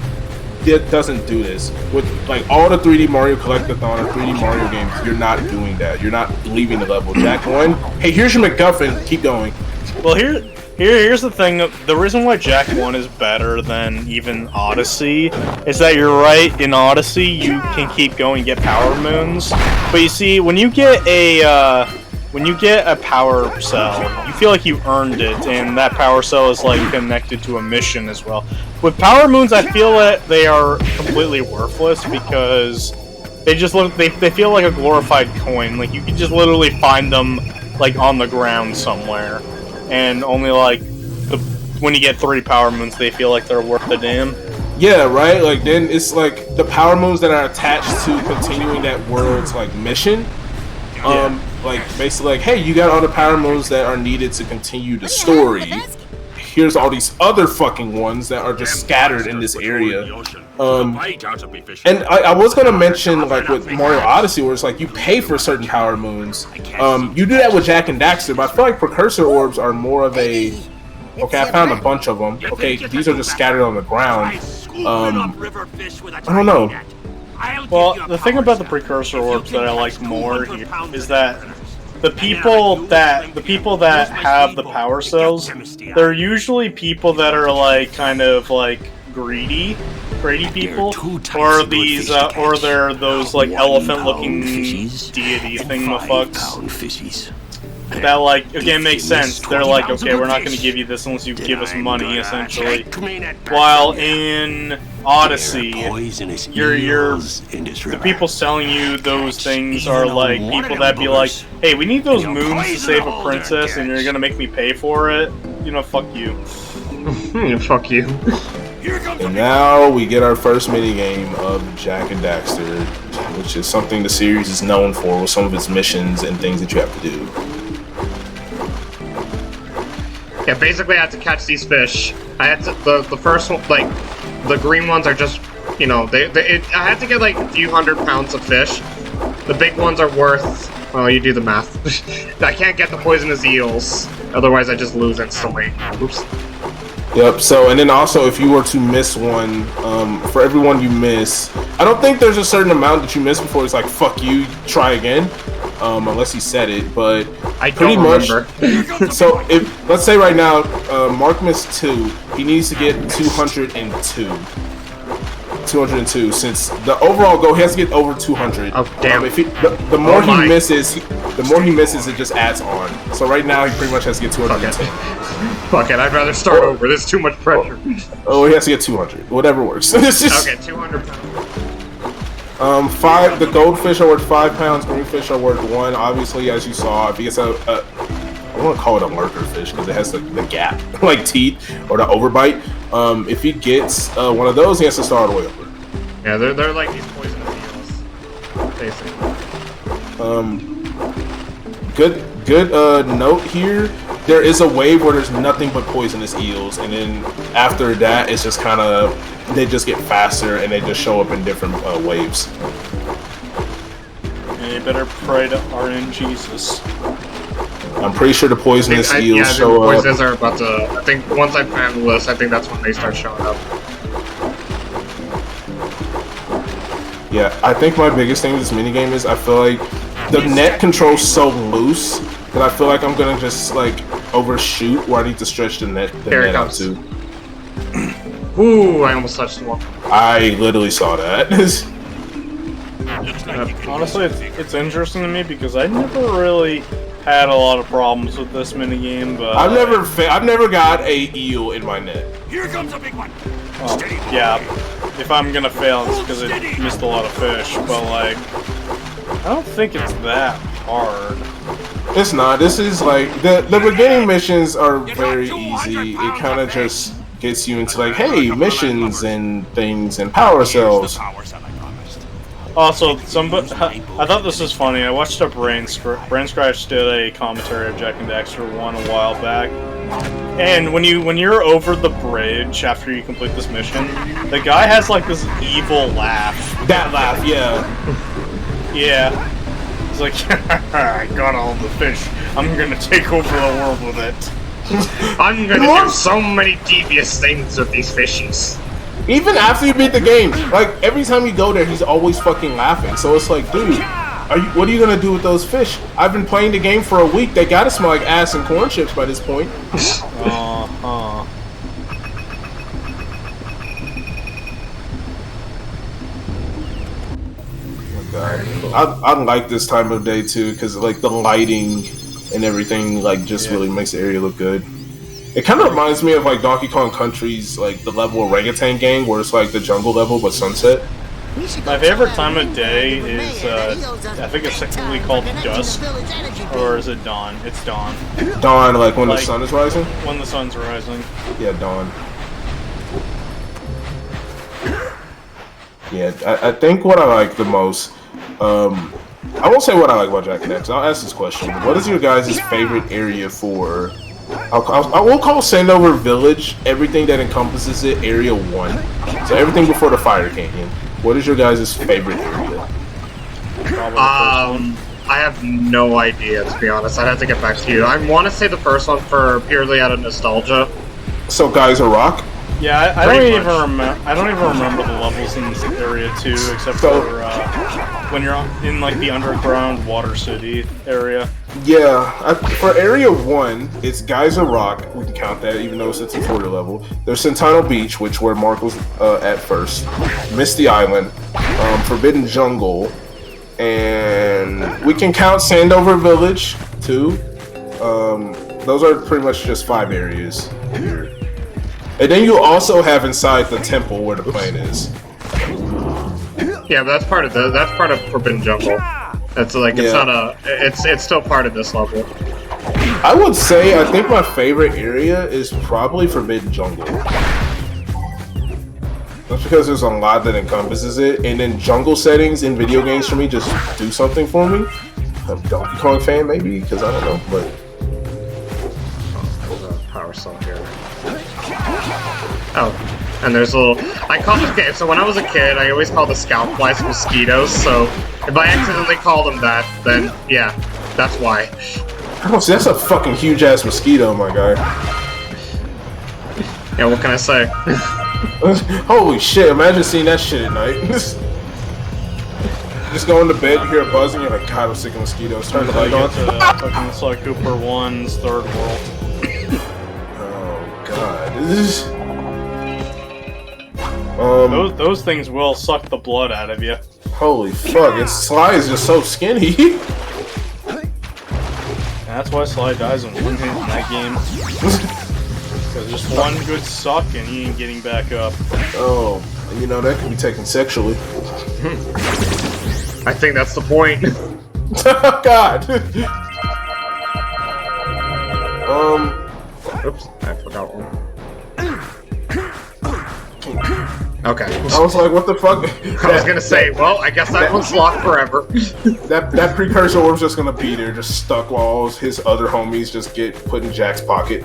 doesn't do this. With like all the 3D Mario Collectathon or 3D Mario games, you're not doing that. You're not leaving the level. Jak 1, hey, here's your MacGuffin, keep going. Well, here's the thing. The reason why Jak 1 is better than even Odyssey is that you're right. In Odyssey, you can keep going and get power moons, but you see, when you get a power cell, you feel like you earned it, and that power cell is like connected to a mission as well. With power moons, I feel that they are completely worthless because they feel like a glorified coin. Like you can just literally find them like on the ground somewhere, and only like when you get 3 power moons, they feel like they're worth a damn. Yeah, right. Like then it's like the power moons that are attached to continuing that world's like mission. Like basically like, hey, you got all the power moons that are needed to continue the story. Here's all these other fucking ones that are just scattered in this area. And I was gonna mention like with Mario Odyssey, where it's like you pay for certain power moons. You do that with Jak and Daxter, but I feel like precursor orbs are more of a. Okay, I found a bunch of them. Okay, these are just scattered on the ground. I don't know. Well, the thing about the precursor orbs that I like more here is that the people that have the power cells, they're usually people that are like kind of like greedy people, or these or they're those like elephant-looking deity thingamafucks. That like, okay, it makes sense. They're like, okay, we're not going to give you this unless you give us money, essentially. While in Odyssey, the people selling you those things are like people that be like, hey, we need those moons to save a princess, and you're going to make me pay for it. You know, fuck you. Fuck you. And now we get our first minigame of Jak and Daxter, which is something the series is known for with some of its missions and things that you have to do. Yeah, basically I had to catch these fish. I had to, the first one, like, the green ones are just, you know, I had to get like a few 100 pounds of fish. The big ones are worth, well, you do the math. I can't get the poisonous eels, otherwise I just lose instantly. Oops. Yep, so, and then also if you were to miss one, for every one you miss, I don't think there's a certain amount that you miss before it's like, fuck you, try again. Unless he said it, but I don't remember. So, if let's say right now, Marc missed 2, he needs to get 202. 202. Since the overall goal, he has to get over 200. Oh damn! If the more he misses, it just adds on. So right now, he pretty much has to get 210. Fuck it, I'd rather start over. There's too much pressure. Oh, he has to get 200. Whatever works. Okay, 200 pounds. 5. The goldfish are worth 5 pounds. Green fish are worth 1. Obviously, as you saw, if he gets I want to call it a lurker fish because it has the gap, like teeth or the overbite. If he gets one of those, he has to start all the way over. Yeah, they're like these poisonous eels, basically. Good note here. There is a wave where there's nothing but poisonous eels, and then after that, it's just kind of they just get faster and they just show up in different waves. And you better pray to RNGesus. I'm pretty sure the poisonous eels yeah, show the up. poisonous are about to. I think once I plan the list, I think that's when they start showing up. Yeah, I think my biggest thing with this minigame is I feel like the net control's so loose that I feel like I'm gonna just like overshoot where I need to stretch the net out to. Ooh, I almost touched the wall. I literally saw that. Honestly, it's interesting to me because I never really had a lot of problems with this minigame, but I've never got a eel in my net. Here comes a big one. well, yeah, if I'm gonna fail, it's because it missed a lot of fish. But like, I don't think it's that hard. It's not. This is like the beginning missions are very easy. It kind of just gets you into like, hey, missions and things and power cells. Also, I thought this was funny. I watched a Brain Scratch did a commentary of Jak and Daxter 1 a while back, and when you're over the bridge after you complete this mission, the guy has like this evil laugh. That laugh, yeah. Yeah. It's like, I got all the fish. I'm gonna take over the world with it. I'm gonna do so many devious things with these fishies. Even after you beat the game, like every time you go there, he's always fucking laughing. So it's like, dude, what are you gonna do with those fish? I've been playing the game for a week. They gotta smell like ass and corn chips by this point. I like this time of day too, because like the lighting and everything like just really makes the area look good. It kind of reminds me of like Donkey Kong Country's like the level Orangutan Gang, where it's like the jungle level but sunset. My favorite time of day is I think it's technically called dusk, or is it dawn? It's dawn. Dawn, like when the sun is rising. When the sun's rising. Yeah, dawn. Yeah, I think what I like the most. I won't say what I like about Jak and Daxter. I'll ask this question: what is your guys' favorite area for? I will call Sandover Village everything that encompasses it Area 1. So everything before the Fire Canyon. What is your guys' favorite area? I have no idea, to be honest. I'd have to get back to you. I want to say the first one for purely out of nostalgia. So Geyser Rock? Yeah, I don't even remember the levels in this area too, except for when you're in like the underground Water City area. Yeah, for Area 1, it's Geyser Rock. We can count that, even though it's a tutorial level. There's Centano Beach, which where Marc was at first. Misty Island, Forbidden Jungle, and we can count Sandover Village too. Those are pretty much just 5 areas here. And then you also have inside the temple where the plane is. Yeah, but that's part of Forbidden Jungle. That's like it's not it's still part of this level. I would say I think my favorite area is probably Forbidden Jungle. That's because there's a lot that encompasses it, and then jungle settings in video games for me just do something for me. I'm a Donkey Kong fan maybe, because I don't know, but there's a power cell here. Oh, and there's a little. So when I was a kid, I always called the scout flies mosquitoes. So if I accidentally called them that, then yeah, that's why. Oh, see, that's a fucking huge ass mosquito, my guy. Yeah, what can I say? Holy shit! Imagine seeing that shit at night. Just going to bed, you hear a buzz, and you're like, God, I'm sick of mosquitoes. Turn the light on. Fucking Sly Cooper 1's Third World. Oh God, this is. Those things will suck the blood out of you. Holy fuck! Sly is just so skinny. That's why Sly dies in one hit in that game. Because just one good suck and he ain't getting back up. Oh, you know that can be taken sexually. I think that's the point. Oh God. Oops, I forgot one. Okay. I was like, what the fuck? I was gonna say, well, I guess that one's locked forever. that precursor orb's just gonna be there, just stuck while all his other homies just get put in Jack's pocket.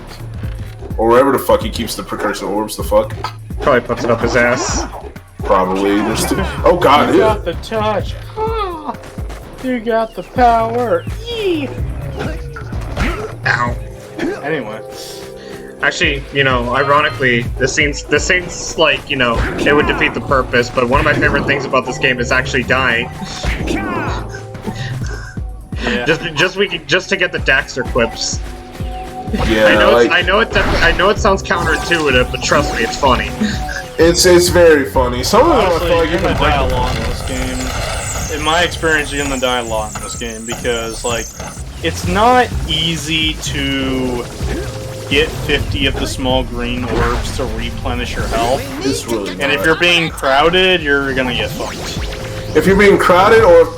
Or wherever the fuck he keeps the precursor orbs, the fuck. Probably puts it up his ass. Probably. There's two. Oh god. You got the touch. You got the power. Ow. Anyway. Actually, you know, ironically, this seems like, you know, it would defeat the purpose, but one of my favorite things about this game is actually dying. Yeah. Just to get the Daxter quips. Yeah, I know it sounds counterintuitive, but trust me, it's funny. It's very funny. Some of them I Honestly, feel like you're you can gonna die a break. lot in this game. In my experience, you're gonna die a lot in this game because, like, it's not easy to get 50 of the small green orbs to replenish your health. It's really And not. if you're being crowded, you're gonna get fucked. If you're being crowded, or if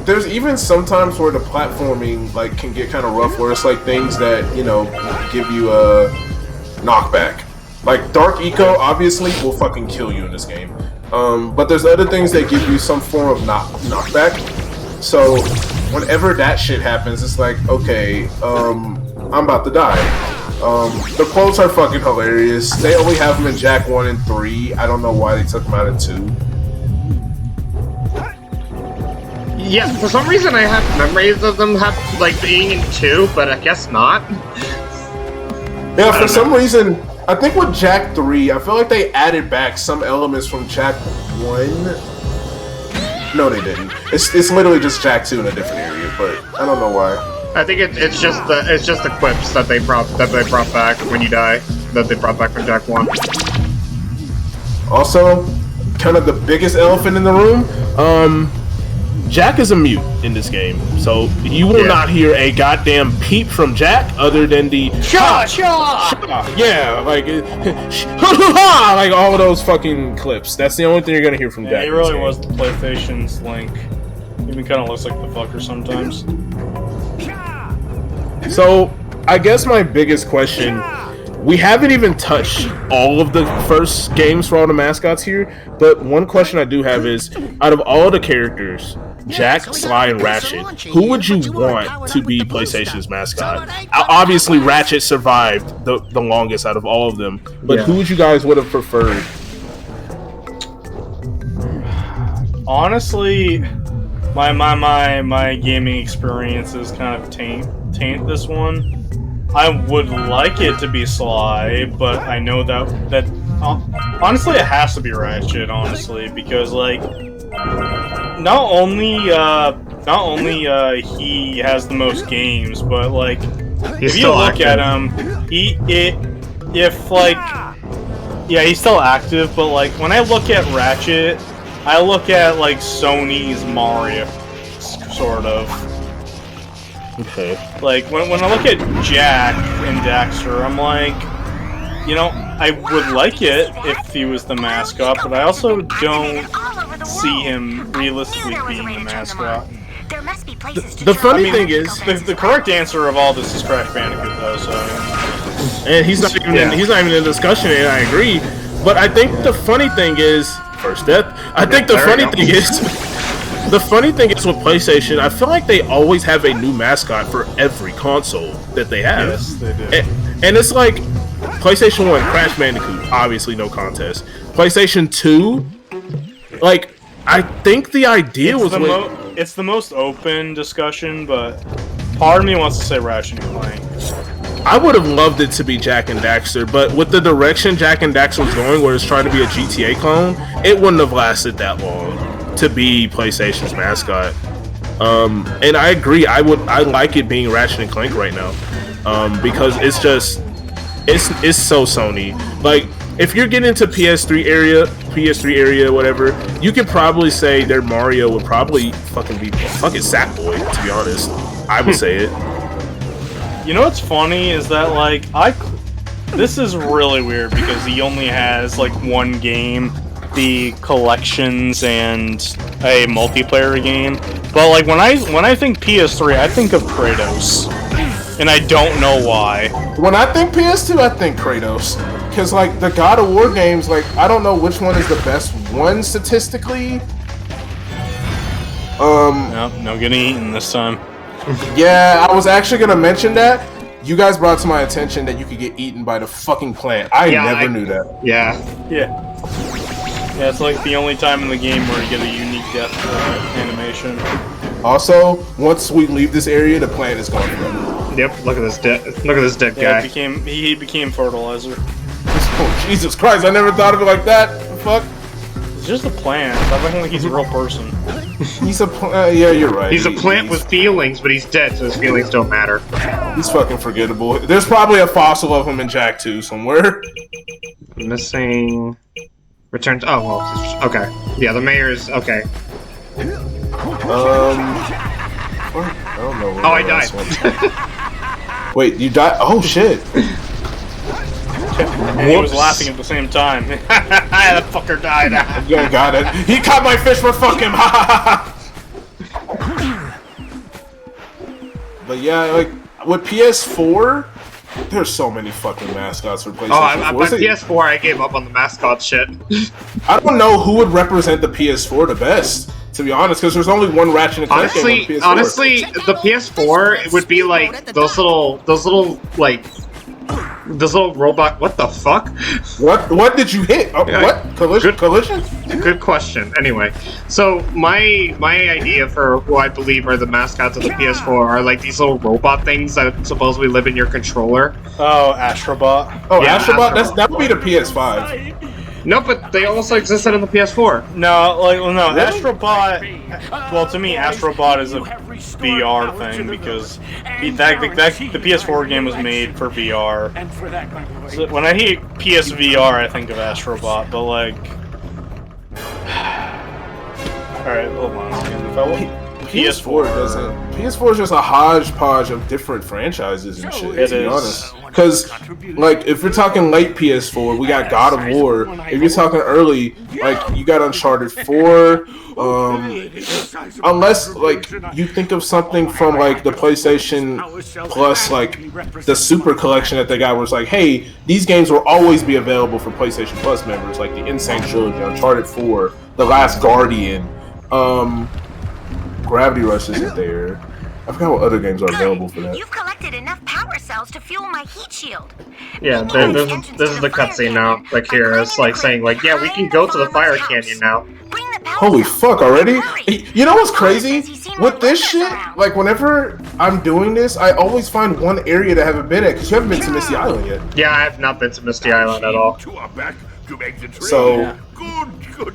there's even sometimes where the platforming like can get kind of rough, where it's like things that give you a knockback. Like Dark Eco obviously will fucking kill you in this game, but there's other things that give you some form of knockback. So whenever that shit happens, it's like, okay, I'm about to die. The quotes are fucking hilarious. They only have them in Jak 1 and 3. I don't know why they took them out in 2. Yeah, for some reason I have memories of them being in 2, but I guess not. Yeah, for some reason, I think with Jak 3, I feel like they added back some elements from Jak 1. No, they didn't. It's literally just Jak 2 in a different area, but I don't know why. I think it's just the quips that they brought back when you die, that they brought back from Jak 1. Also, kind of the biggest elephant in the room, Jak is a mute in this game, so you will not hear a goddamn peep from Jak other than the Shaw! yeah, like like all of those fucking clips. That's the only thing you're gonna hear from Jak. Yeah, he really was the PlayStation's Link. Even kind of looks like the fucker sometimes. So, I guess my biggest question, we haven't even touched all of the first games for all the mascots here, but one question I do have is, out of all the characters, Jak, Sly, and Ratchet, who would you want to be PlayStation's mascot? Obviously, Ratchet survived the longest out of all of them, but who would you guys would have preferred? Honestly, my gaming experiences kind of taint this one. I would like it to be Sly, but I know that honestly it has to be Ratchet, honestly, because like not only he has the most games, but like if you look at him, he's still active, but like when I look at Ratchet, I look at like Sony's Mario, sort of. Okay. Like when I look at Jak and Daxter, I'm like, I would like it if he was the mascot, but I also don't see him realistically being the mascot. The funny thing is, the correct answer of all this is Crash Bandicoot, though. So, and he's not even in discussion, and I agree. But I think the funny thing is, first death. I think the funny thing is with PlayStation, I feel like they always have a new mascot for every console that they have. Yes, they do. And it's like PlayStation 1, Crash Bandicoot, obviously no contest. PlayStation 2, like, I think the idea it's the most open discussion, but part of me wants to say Ratchet and Clank. I would have loved it to be Jak and Daxter, but with the direction Jak and Daxter was going, where it's trying to be a GTA clone, it wouldn't have lasted that long to be PlayStation's mascot. And I agree, I like it being Ratchet and Clank right now, because it's so Sony. Like, if you're getting into PS3 area, whatever, you could probably say their Mario would probably fucking be fucking Sackboy, to be honest. I would say it. You know what's funny is that, like, this is really weird because he only has, like, one game, the collections and a multiplayer game. But, like, when I think PS3, I think of Kratos. And I don't know why. When I think PS2, I think Kratos. Because, like, the God of War games, like, I don't know which one is the best one statistically. No getting eaten this time. Yeah, I was actually gonna mention that. you guys brought to my attention that you could get eaten by the fucking plant. I never knew that. Yeah. Yeah. Yeah, it's like the only time in the game where you get a unique death animation. Also, once we leave this area, the plant is gone forever. Yep. Look at this dead Yeah, guy. he became fertilizer. Oh, Jesus Christ, I never thought of it like that. The fuck? It's just a plant. I don't think he's a real person. He's a yeah, you're right. He's a plant with feelings, but he's dead, so his feelings don't matter. He's fucking forgettable. There's probably a fossil of him in Jak 2 somewhere. Missing... Returns... Oh, well, okay. Yeah, the mayor's... Okay. I don't know. Oh, I died. Wait, you died? Oh, shit. And he was laughing at the same time. That fucker died. Yeah, got it. He caught my fish for fucking. But yeah, like with PS4, there's so many fucking mascots for PlayStation 4. By PS4, I gave up on the mascot shit. I don't know who would represent the PS4 the best, to be honest, because there's only one Ratchet and Clank game on the PS4. Honestly, the PS4 it would be like those little robot. What the fuck? What did you hit? What collision? Collision? Good question. Anyway, so my idea for who I believe are the mascots of the PS4 are like these little robot things that supposedly live in your controller. Oh, Astrobot. Oh, yeah, Astrobot. That would be the PS5. No, but they also existed in the PS4. No, no, really? Astrobot. Well, to me, Astrobot is a VR thing because the PS4 game was made for VR. So when I hear PSVR, I think of Astrobot, but like, all right, hold on a second. PS4 doesn't. PS4 is just a hodgepodge of different franchises and shit. To be honest, because like if you're talking late PS4, we got God of War. If you're talking early, like you got Uncharted 4. Unless like you think of something from like the PlayStation Plus, like the Super Collection that they got, was like, hey, these games will always be available for PlayStation Plus members, like the Insane Trilogy, Uncharted 4, The Last Guardian. Gravity Rush isn't there. I forgot what other games are available for that. You've collected enough power cells to fuel my heat shield. Yeah, this is the cutscene now. Like here, it's like saying like, yeah, we can go to the fire canyon now. Holy fuck, already? You know what's crazy? With this shit, like whenever I'm doing this, I always find one area that I haven't been at, because you haven't been to Misty Island yet. Yeah, I have not been to Misty Island at all. So,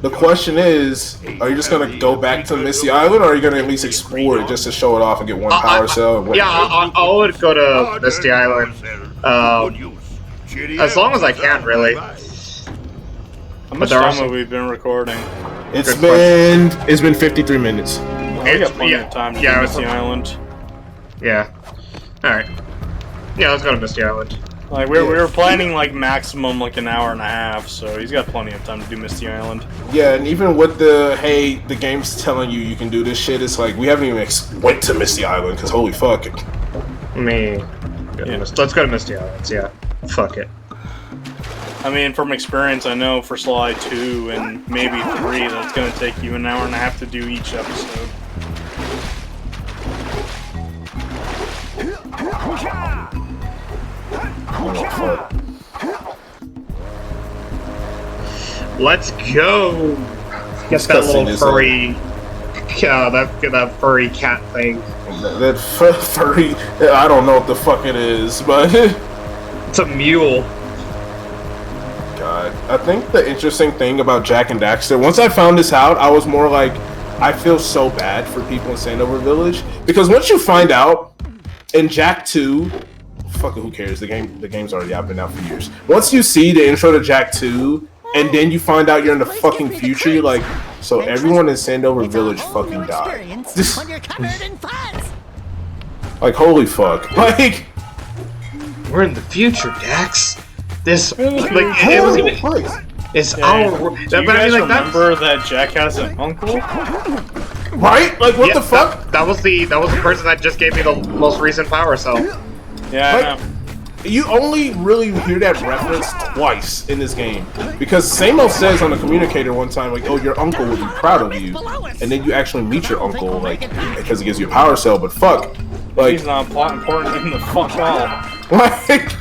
the question is, are you just gonna go back to Misty Island, or are you gonna at least explore it just to show it off and get one power cell? Yeah, I would go to Misty Island, as long as I can, really. How much time have we been recording? It's been 53 minutes. We got plenty of time to go to Misty Island. Yeah. All right. Yeah, let's go to Misty Island. Like we were planning like maximum like an hour and a half, so he's got plenty of time to do Misty Island. Yeah, and even with the game's telling you can do this shit, it's like we haven't even went to Misty Island, because holy fuck. Let's go to Misty Islands. Yeah, fuck it. I mean, from experience, I know for Sly 2 and maybe 3, that's gonna take you an hour and a half to do each episode. Let's go. Get that little furry, that furry cat thing. That furry. I don't know what the fuck it is, but it's a mule. God, I think the interesting thing about Jak and Daxter, once I found this out, I was more like, I feel so bad for people in Sandover Village, because once you find out in Jak 2, fucking who cares? The game's already out, been out for years. Once you see the intro to Jak 2, and then you find out you're in the fucking future, you're like, so everyone in Sandover Village fucking died. Like, holy fuck. Like, we're in the future, Dax. This, like, it was even... It's our... Do you guys remember that Jak has an uncle? Right? Like, what the fuck? That was the person that just gave me the most recent power cell. Yeah, I know. You only really hear that reference twice in this game, because Samo says on the communicator one time, like, "Oh, your uncle would be proud of you," and then you actually meet your uncle, like, because he gives you a power cell. But fuck, like, he's not important in the fuck all. Like,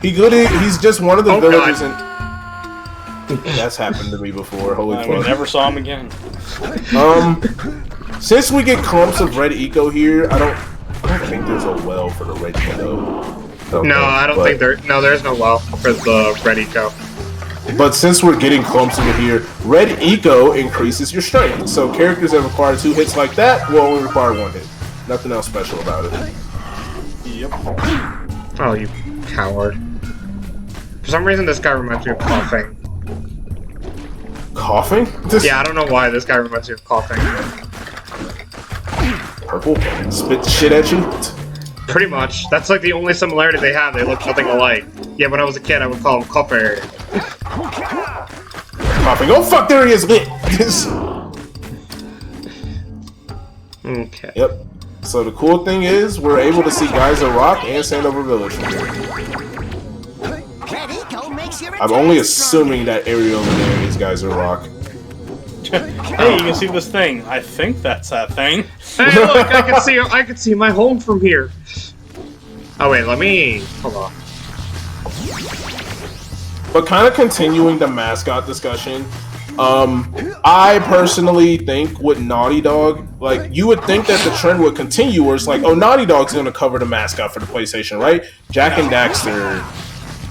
he's just one of the villagers, and that's happened to me before. Holy fuck! We never saw him again. Since we get clumps of red eco here, I don't think there's a well for the red eco. I don't think there. No, there's no well for the red eco. But since we're getting clumps of it here, red eco increases your strength. So characters that require 2 hits like that will only require 1 hit. Nothing else special about it. Yep. Oh, you coward! For some reason, this guy reminds me of coughing. Coughing? Yeah, I don't know why this guy reminds me of coughing. Purple? Spit shit at you? Pretty much. That's like the only similarity they have. They look nothing alike. Yeah, when I was a kid, I would call him Copper. Coughing. Oh fuck, there he is! Okay. Yep. So the cool thing is, we're able to see Geyser Rock and Sandover Village from here. I'm only assuming that area over there is Geyser Rock. Hey, you can see this thing. I think that's that thing. Hey, look! I can see my home from here. Oh wait, hold on. But kind of continuing the mascot discussion, I personally think with Naughty Dog, like, you would think that the trend would continue where it's like, oh, Naughty Dog's gonna cover the mascot for the PlayStation, right? Jak and Daxter,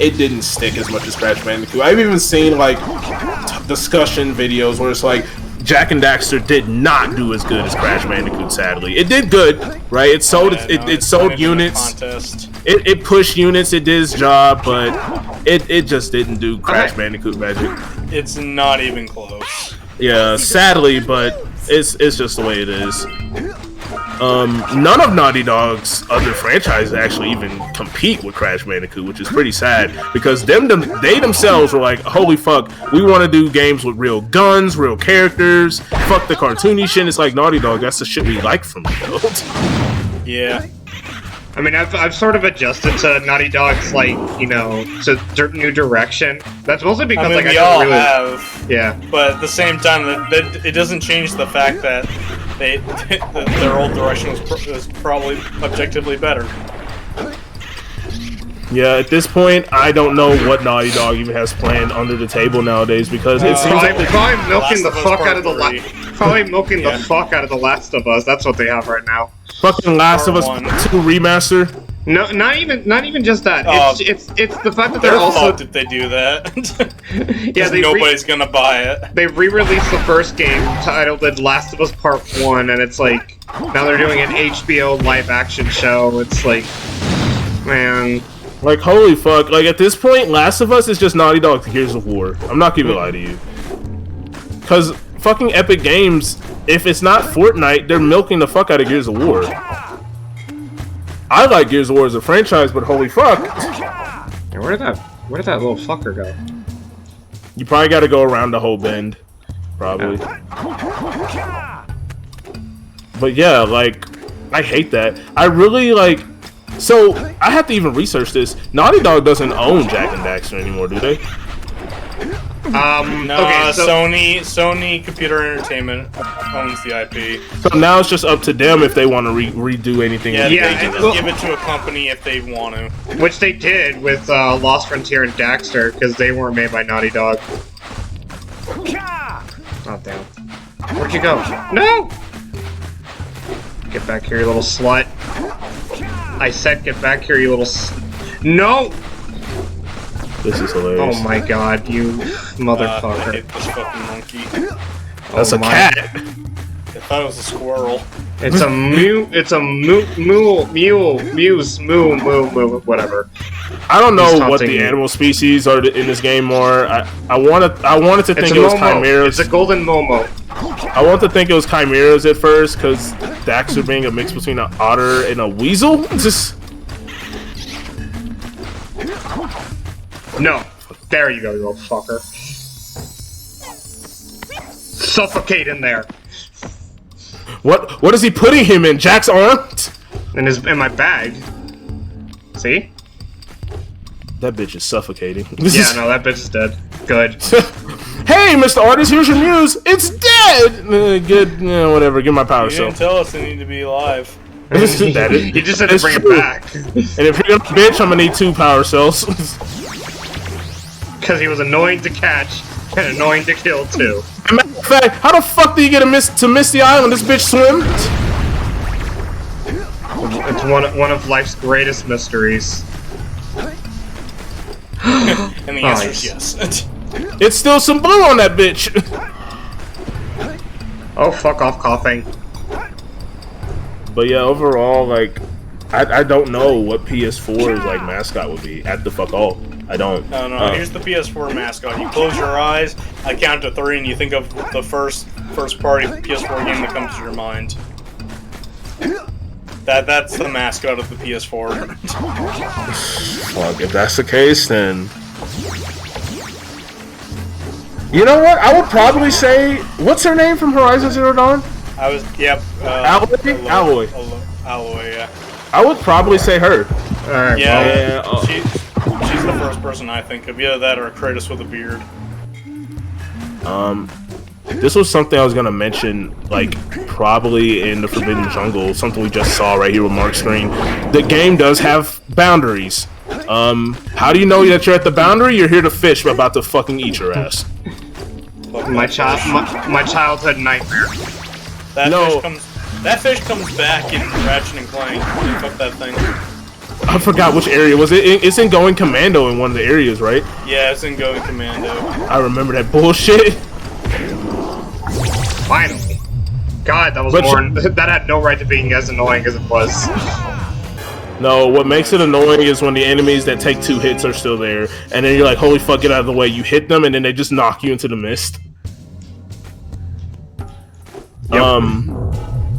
it didn't stick as much as Crash Bandicoot. I've even seen, like, discussion videos where it's like, Jak and Daxter did not do as good as Crash Bandicoot, sadly. It did good, right? It sold it sold units. It pushed units, it did its job, but it just didn't do Crash Bandicoot magic. It's not even close. Yeah, sadly, but it's just the way it is. None of Naughty Dog's other franchises actually even compete with Crash Bandicoot, which is pretty sad, because they themselves were like, holy fuck, we want to do games with real guns, real characters, fuck the cartoony shit. It's like, Naughty Dog, that's the shit we like from you. Yeah. I mean, I've sort of adjusted to Naughty Dog's, like, you know, to new direction. That's mostly because, like, we I all really have. Yeah. But at the same time, it doesn't change the fact that their old direction was probably objectively better. Yeah, at this point, I don't know what Naughty Dog even has planned under the table nowadays, because it seems like probably milking the fuck out of the fuck out of The Last of Us. That's what they have right now. Fucking Last of Us 2 remaster. No, not even just that. It's the fact that Their they're also fault that they do that. Yeah, nobody's gonna buy it. They re-released the first game titled The Last of Us Part 1, and it's like now they're doing an HBO live-action show. It's like, man. Like, holy fuck. Like, at this point, Last of Us is just Naughty Dog's Gears of War. I'm not gonna lie to you. Because fucking Epic Games, if it's not Fortnite, they're milking the fuck out of Gears of War. I like Gears of War as a franchise, but holy fuck. Hey, where did that little fucker go? You probably gotta go around the whole bend. Probably. But yeah, like, I hate that. I really, like... So, I have to even research this. Naughty Dog doesn't own Jak and Daxter anymore, do they? No, okay, so Sony Computer Entertainment owns the IP. So now it's just up to them if they want to redo anything. Yeah, they can just give it to a company if they want to. Which they did with Lost Frontier and Daxter, because they weren't made by Naughty Dog. Oh, damn. Where'd you go? No! Get back here, you little slut. I said get back here, you little No! This is hilarious. Oh my god, you motherfucker. I hate this fucking monkey. That's a cat! I thought it was a squirrel. It's a whatever. I don't know what the animal species are in this game more. I wanted to think it was chimeras. It's a golden momo. I wanted to think it was chimeras at first, because Daxter being a mix between an otter and a weasel. Just... No. There you go, you little fucker. Suffocate in there. What is he putting him in? Jack's arm? In my bag. See? That bitch is suffocating. Yeah, no, that bitch is dead. Good. Hey, Mr. Artist, here's your news. It's dead. Good. Whatever. Give my power You didn't tell us they need to be alive. He just said to bring it back. And if you're gonna bitch, I'm gonna need 2 power cells. Because he was annoying to catch and annoying to kill too. Matter of fact, how the fuck do you get to Misty Island? This bitch swim? It's one of life's greatest mysteries. And the answer is yes. It's still some blue on that bitch. Oh, fuck off coughing. But yeah, overall, like, I don't know what PS4's like mascot would be at the fuck all. I don't. No. Here's the PS4 mascot. You close your eyes, I count to 3, and you think of the first party PS4 game that comes to your mind. That's the mascot of the PS4. Fuck, if that's the case, then you know what? I would probably say, what's her name from Horizon Zero Dawn? Alloy. Alloy, yeah. I would probably say her. Alright, yeah, she's the first person I think of. Either that or a Kratos with a beard. This was something I was gonna mention, like, probably in the Forbidden Jungle, something we just saw right here with Marc's screen. The game does have boundaries. How do you know that you're at the boundary? You're here to fish, but about to fucking eat your ass. My childhood nightmare. That fish comes back in Ratchet and Clank. Fuck that thing. I forgot which area was it. It's in Going Commando in one of the areas, right? Yeah, it's in Going Commando. I remember that bullshit. Finally. God, that had no right to being as annoying as it was. No, what makes it annoying is when the enemies that take 2 hits are still there, and then you're like, holy fuck, get out of the way. You hit them, and then they just knock you into the mist. Yep.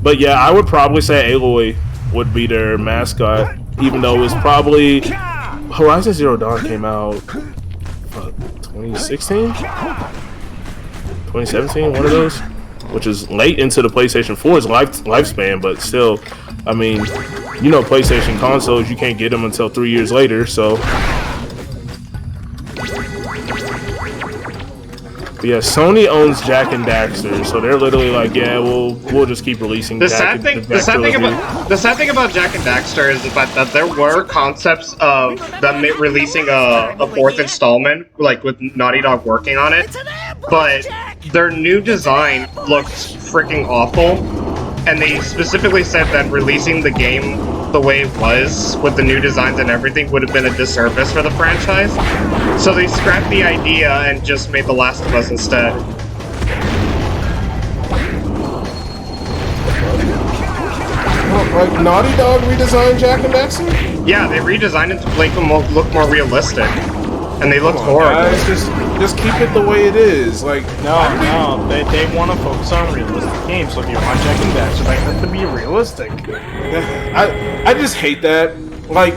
But yeah, I would probably say Aloy would be their mascot, even though it was probably Horizon Zero Dawn came out 2016, 2017, one of those, which is late into the PlayStation 4's lifespan, but still, I mean, you know, PlayStation consoles, you can't get them until 3 years later, so. But yeah, Sony owns Jak and Daxter, so they're literally like, yeah, we'll just keep releasing. The sad thing about Jak and Daxter is the fact that there were concepts of them releasing a 4th installment, like with Naughty Dog working on it, but their new design looked freaking awful, and they specifically said that releasing the game the way it was, with the new designs and everything, would have been a disservice for the franchise. So they scrapped the idea and just made The Last of Us instead. Like Naughty Dog redesigned Jak and Daxter? Yeah, they redesigned it to make them look more realistic. And they looked horrible. Guys, just keep it the way it is. Like No, they want to focus on realistic games. So if you want Jak and Daxter, they have to be realistic. I just hate that. Like,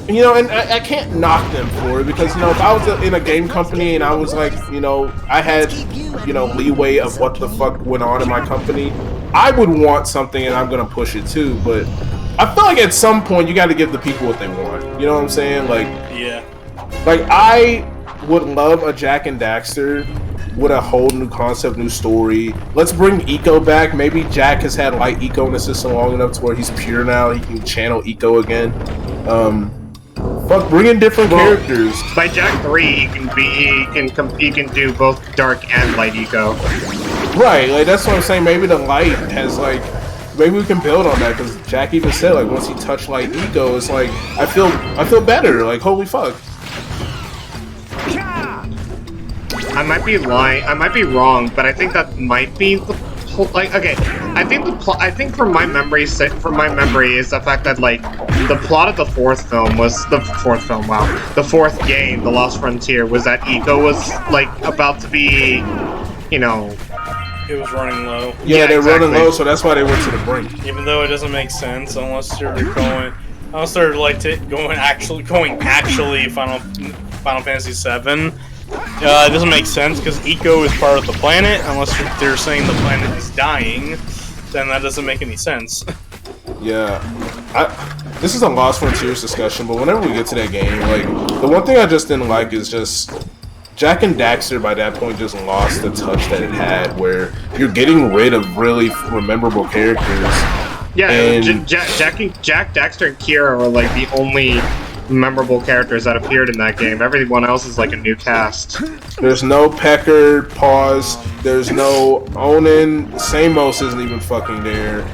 you know, and I can't knock them for it because, you know, if I was in a game company and I was like, you know, I had, you know, leeway of what the fuck went on in my company, I would want something and I'm gonna push it too. But I feel like at some point you got to give the people what they want. You know what I'm saying? Like, yeah. Like, I would love a Jak and Daxter with a whole new concept, new story. Let's bring Eco back. Maybe Jak has had light Eco in the system long enough to where he's pure now. He can channel Eco again. Fuck, bring in different characters. By Jak 3, he can do both dark and light Eco. Right, like that's what I'm saying. Maybe the light has like. Maybe we can build on that because Jak even said like once he touched light Eco, it's like I feel better. Like holy fuck. I might be lying. I might be wrong, but I think that might be the like. Okay, I think from my memory is the fact that like the plot of the 4th film was the 4th film. Wow, the 4th game, The Lost Frontier, was that Eco was like about to be, you know. It was running low. Yeah, they're running low, so that's why they went to the brink. Even though it doesn't make sense unless they're going actually Final Fantasy VII. It doesn't make sense because Eco is part of the planet. Unless they're saying the planet is dying, then that doesn't make any sense. Yeah, this is a Lost Frontiers discussion, but whenever we get to that game, like the one thing I just didn't like is just. Jak and Daxter by that point just lost the touch that it had, where you're getting rid of really memorable characters Yeah, And Jak, Daxter, and Kira are like the only memorable characters that appeared in that game. Everyone else is like a new cast. there's no Pecker, Pause, there's no Onin, Samos isn't even fucking there.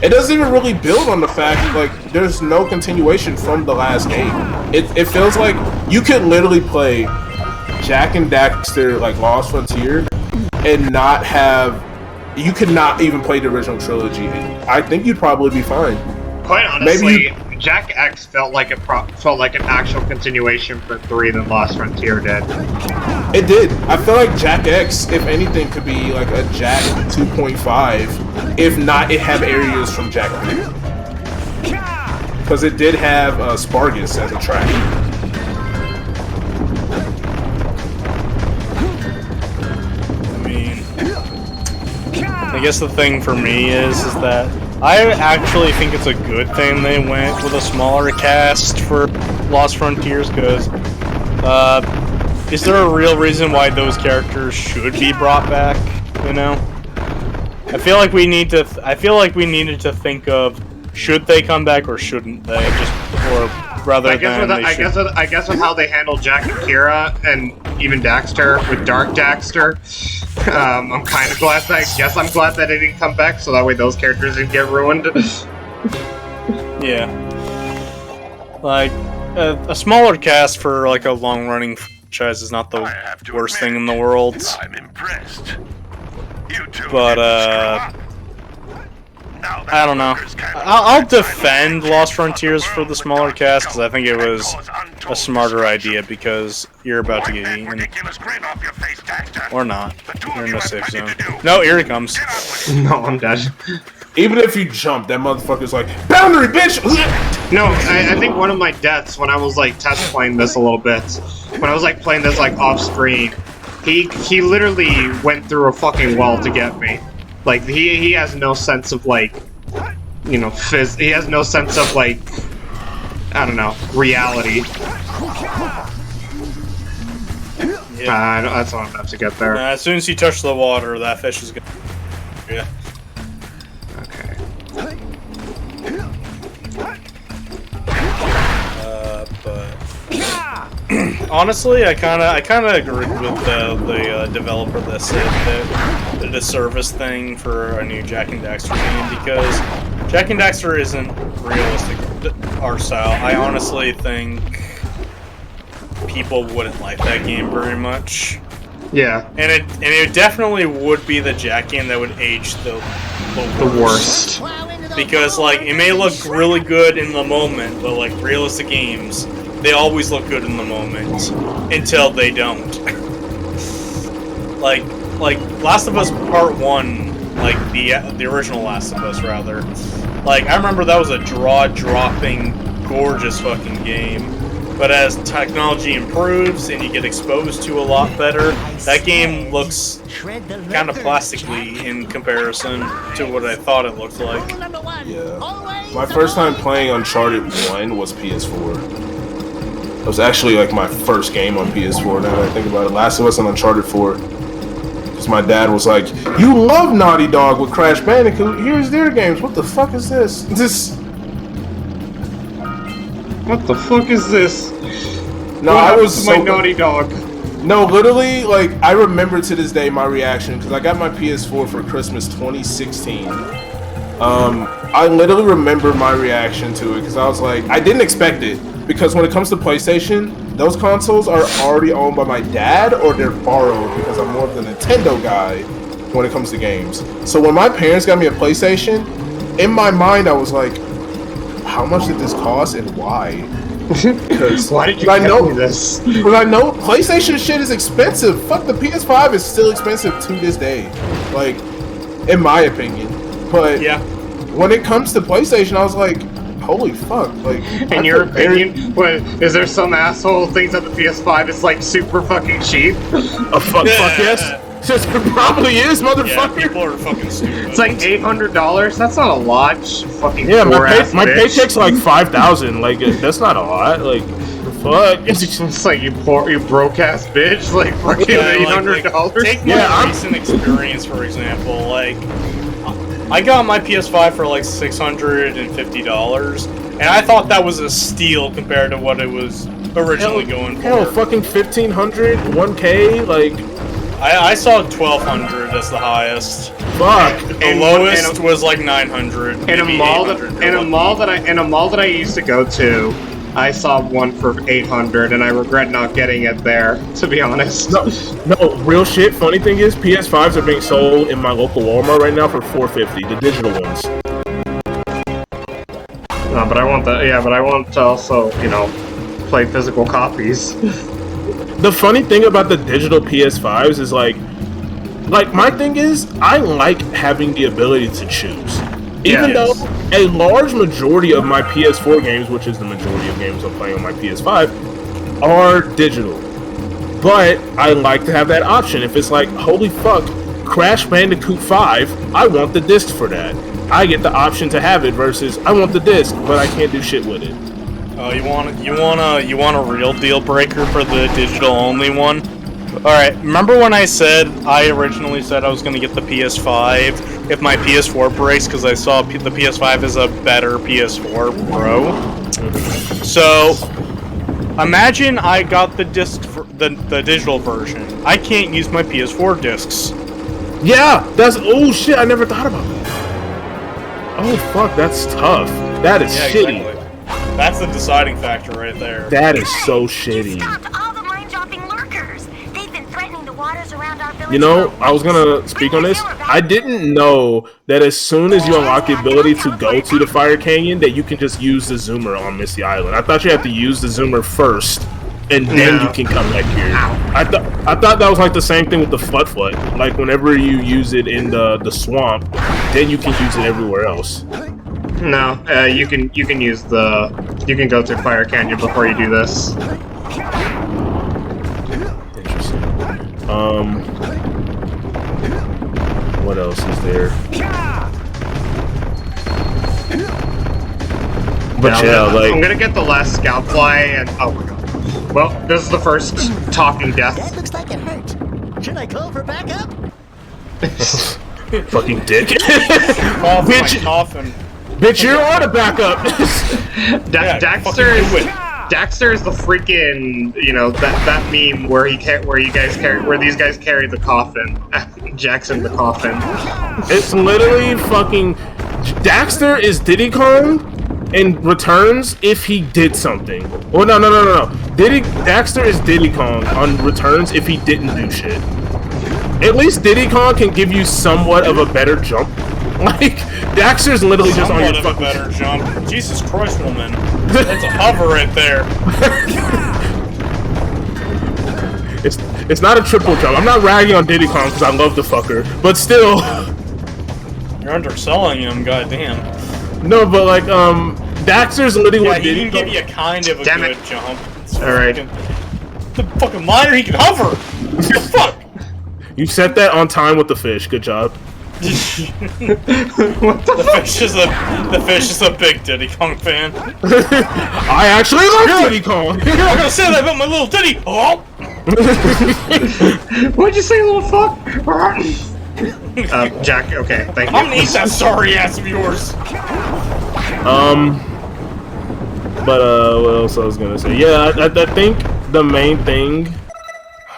It doesn't even really build on the fact, like, there's no continuation from the last game. It feels like you could literally play Jak and Daxter, like, Lost Frontier, and not have... You could not even play the original trilogy. I think you'd probably be fine. Quite honestly, Jak X felt like an actual continuation for 3 than Lost Frontier did. It did. I feel like Jak X, if anything, could be like a Jak 2.5. If not, it have areas from Jak 3. Because it did have Spargus as a track. I guess the thing for me is that I actually think it's a good thing they went with a smaller cast for Lost Frontiers, because is there a real reason why those characters should be brought back? You know, I feel like we needed to think of, should they come back or shouldn't they? I guess with how they handle Jak and Kira and even Daxter with Dark Daxter, I'm kind of glad that it didn't come back, so that way those characters didn't get ruined. Yeah, like a smaller cast for like a long-running franchise is not the worst thing in the world. I'm impressed. You two But I don't know. I'll defend Lost Frontiers for the smaller cast, because I think it was a smarter idea, because you're about to get eaten. Or not. You're in a safe zone. No, here he comes. No, I'm dead. Even if you jump, that motherfucker's like, boundary, bitch! No, I think one of my deaths when I was like test playing this a little bit, when I was like playing this like off screen, he literally went through a fucking wall to get me. Like, he has no sense of, like, you know, he has no sense of, like, I don't know, reality. Yeah. That's all enough to get there. As soon as you touch the water, that fish is gonna... Yeah. Okay. But... honestly, I kinda agree with the developer that said that did a service thing for a new Jak and Daxter game, because Jak and Daxter isn't realistic art style. I honestly think people wouldn't like that game very much. Yeah. And it definitely would be the Jak game that would age the worst. Because like it may look really good in the moment, but like realistic games, they always look good in the moment until they don't. like Last of Us Part 1, like the original Last of Us rather. Like I remember that was a jaw-dropping, gorgeous fucking game. But as technology improves and you get exposed to a lot better, that game looks kind of plastically in comparison to what I thought it looked like. Yeah. My first time playing Uncharted 1 was PS4. It was actually like my first game on PS4, now that I think about it. Last of Us and Uncharted 4. Because my dad was like, you love Naughty Dog with Crash Bandicoot, here's their games, what the fuck is this? What the fuck is this? No, I was my Naughty Dog. No, literally, like, I remember to this day my reaction, because I got my PS4 for Christmas 2016. I literally remember my reaction to it, because I was like, I didn't expect it, because when it comes to PlayStation, those consoles are already owned by my dad, or they're borrowed, because I'm more of the Nintendo guy when it comes to games. So when my parents got me a PlayStation, in my mind I was like, how much did this cost and why? Because why did you tell me this? Because I know PlayStation shit is expensive. Fuck, the PS5 is still expensive to this day. Like, in my opinion. But yeah, when it comes to PlayStation, I was like, holy fuck. Like, in your opinion, what, is there some asshole who thinks that the PS5 is like super fucking cheap? Fuck yes. It probably is, motherfucker. Yeah, people are fucking stupid. It's like $800. That's not a lot. Fucking yeah, my bitch. paycheck's like $5,000. Like, that's not a lot. Like, fuck. It's like you broke ass bitch. Like fucking $800. Take my recent experience for example. Like, I got my PS5 for like $650, and I thought that was a steal compared to what it was originally going for. Hell, fucking 1,500, 1K, like. I saw 1,200 as the highest. Fuck. The lowest was like 900. In a mall that I used to go to, I saw one for 800, and I regret not getting it there, to be honest. No, real shit. Funny thing is, PS5s are being sold in my local Walmart right now for $450, the digital ones. No, but I want but I want to also, play physical copies. The funny thing about the digital PS5s is like my thing is, I like having the ability to choose. Even though a large majority of my PS4 games, which is the majority of games I'm playing on my PS5, are digital. But I like to have that option. If it's like, holy fuck, Crash Bandicoot 5, I want the disc for that. I get the option to have it versus I want the disc, but I can't do shit with it. Oh, you want a real deal breaker for the digital only one? Alright, remember when I said, I originally said I was going to get the PS5 if my PS4 breaks because I saw the PS5 is a better PS4 Pro? So, imagine I got the disc, the digital version. I can't use my PS4 discs. Yeah, oh shit, I never thought about that. Oh fuck, that's tough. That is shitty. Exactly. That's the deciding factor right there. That is so shitty. You know, I was gonna speak on this. I didn't know that as soon as you unlock the ability to go to the Fire Canyon, that you can just use the zoomer on Misty Island. I thought you had to use the zoomer first, and then you can come back here. I thought that was like the same thing with the Flut. Like whenever you use it in the swamp, then you can use it everywhere else. No, you can go to Fire Canyon before you do this. Interesting. What else is there? But I'm gonna get the last scout fly, and oh my god. Well, this is the first talking death. That looks like it hurt. Should I call for backup? Fucking dick. Bitch, coffin. Bitch, you're on a backup. Daxter is the freaking, that meme where these guys carry the coffin. Jackson the coffin. It's literally fucking Daxter is Diddy Kong and returns if he did something. Oh no. Daxter is Diddy Kong on returns if he didn't do shit. At least Diddy Kong can give you somewhat of a better jump. Like, Daxter's literally just on your fucking... better jump. Jesus Christ, woman. That's a hover right there. It's not a triple jump. I'm not ragging on Diddy Kong because I love the fucker. But still... You're underselling him, goddamn. No, but like, Daxter's literally what Diddy Diddy Kong... he can give you a kind of a good jump. Alright. The fucking miner, he can hover! What the fuck? You set that on time with the fish. Good job. The fish is a big Diddy Kong fan. I actually love Diddy Kong. You're not gonna say that about my little Diddy. Oh. What'd you say, little fuck? Jack. Okay, thank you. I'm gonna eat that sorry ass of yours. But what else I was gonna say? Yeah, I think the main thing.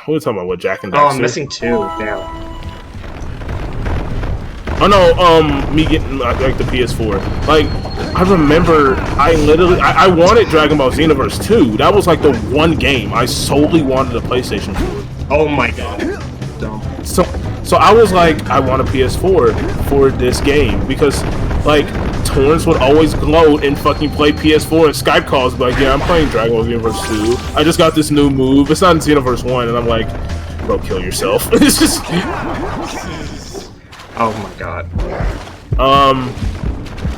We're talking about what Jak and Daxter. Oh, I'm missing 2. Damn. Oh no, me getting like the PS4. Like, I remember I wanted Dragon Ball Xenoverse 2. That was like the one game I solely wanted a PlayStation for. Oh my god. So I was like, I want a PS4 for this game because like Torrance would always gloat and fucking play PS4 and Skype calls, but like, yeah, I'm playing Dragon Ball Xenoverse 2. I just got this new move. It's not in Xenoverse 1, and I'm like, bro, kill yourself. It's just. Oh my god.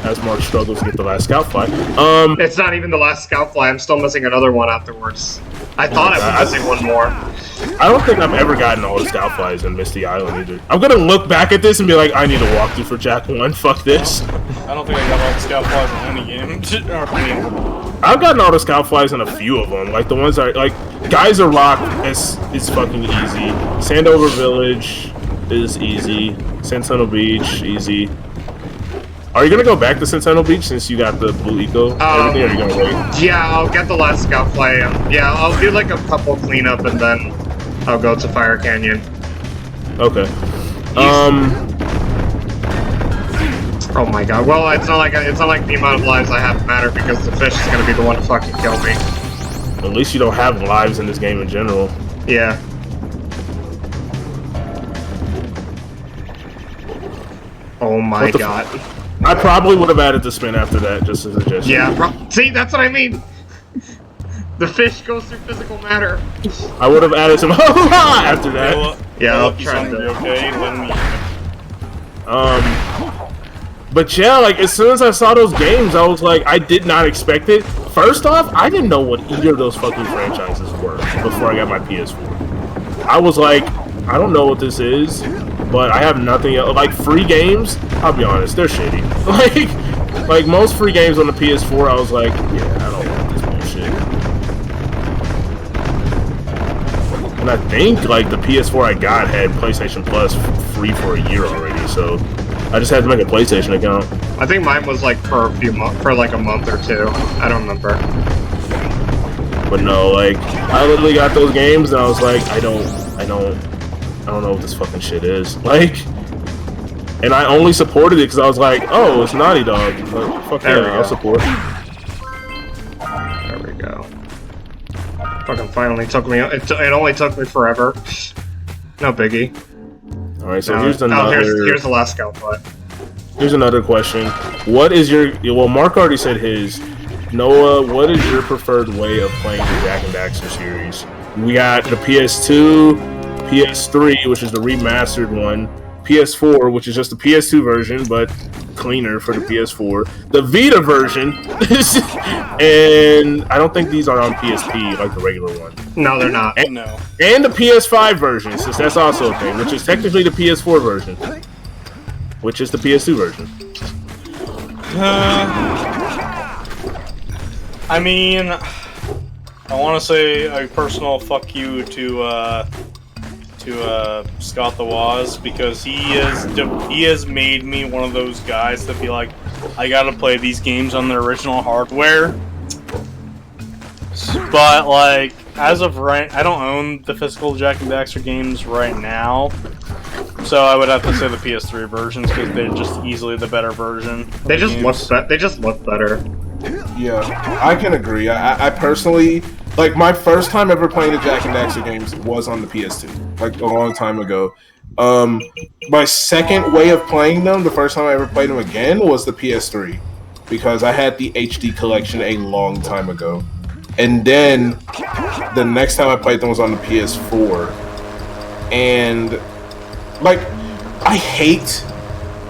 As Marc struggles to get the last scout fly. It's not even the last scout fly. I'm still missing another one afterwards. I thought I was missing one more. I don't think I've ever gotten all the scout flies in Misty Island either. I'm gonna look back at this and be like, I need a walkthrough for Jak 1. Fuck this. I don't think I got all the scout flies in any game. I've gotten all the scout flies in a few of them. Like the ones that are, like, Geyser Rock is fucking easy. Sandover Village is easy. Sandover Beach, easy. Are you gonna go back to Sentinel Beach since you got the blue eco? Everything, or are you gonna wait? Yeah, I'll get the last scout play. Yeah, I'll do like a couple cleanup and then I'll go to Fire Canyon. Okay. Oh my god. Well, it's not like the amount of lives I have matter because the fish is gonna be the one to fucking kill me. At least you don't have lives in this game in general. Yeah. Oh my god. I probably would have added the spin after that, just as a suggestion. Yeah, see, that's what I mean. The fish goes through physical matter. I would have added some after that. Yeah, I'll try to. Okay, let me. But yeah, like as soon as I saw those games, I was like, I did not expect it. First off, I didn't know what either of those fucking franchises were before I got my PS4. I was like, I don't know what this is, but I have nothing else. Like free games, I'll be honest, they're shitty. Like most free games on the PS4, I was like, yeah, I don't want this bullshit. And I think like the PS4 I got had PlayStation Plus free for a year already, so I just had to make a PlayStation account. I think mine was like for like a month or two. I don't remember. But no, like I literally got those games and I was like, I don't know what this fucking shit is. Like, and I only supported it because I was like, oh, it's Naughty Dog. Like, fuck yeah, I'll support. There we go. Fucking finally took me. It only took me forever. No biggie. All right, so here's another. Here's the last scout plot. Here's another question. What is your? Well, Mark already said his. Noah, what is your preferred way of playing the Jak and Daxter series? We got the PS2, PS3, which is the remastered one, PS4, which is just the PS2 version, but cleaner for the PS4, the Vita version, and I don't think these are on PSP like the regular one. No, they're not. And, no. And the PS5 version, since that's also a thing, which is technically the PS4 version, which is the PS2 version. I mean, I want to say a personal fuck you to Scott the Waz, because he has made me one of those guys that be like, I gotta play these games on the original hardware. But like, as of right, I don't own the physical Jak and Daxter games right now, so I would have to say the PS3 versions because they're just easily the better version. They just look better. Yeah, I can agree. I personally, like, my first time ever playing the Jak and Daxter games was on the PS2, like a long time ago. My second way of playing them, the first time I ever played them again, was the PS3, because I had the HD collection a long time ago. And then the next time I played them was on the PS4. And, like, I hate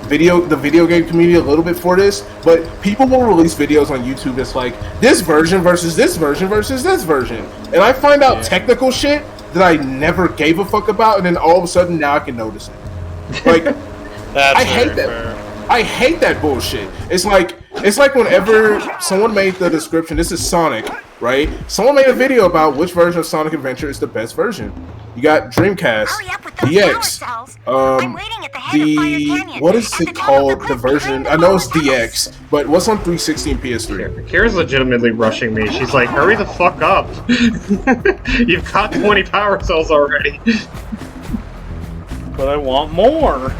the video game community a little bit for this, but people will release videos on YouTube that's like, this version versus this version versus this version. And I find out technical shit that I never gave a fuck about, and then all of a sudden now I can notice it. Like, I hate that. Fair. I hate that bullshit. It's like whenever someone made the description, this is Sonic, right? Someone made a video about which version of Sonic Adventure is the best version. You got Dreamcast, DX, what is it called, the version, I know it's DX, but what's on 360 and PS3? Kira's legitimately rushing me. She's like, hurry the fuck up. You've got 20 power cells already. But I want more.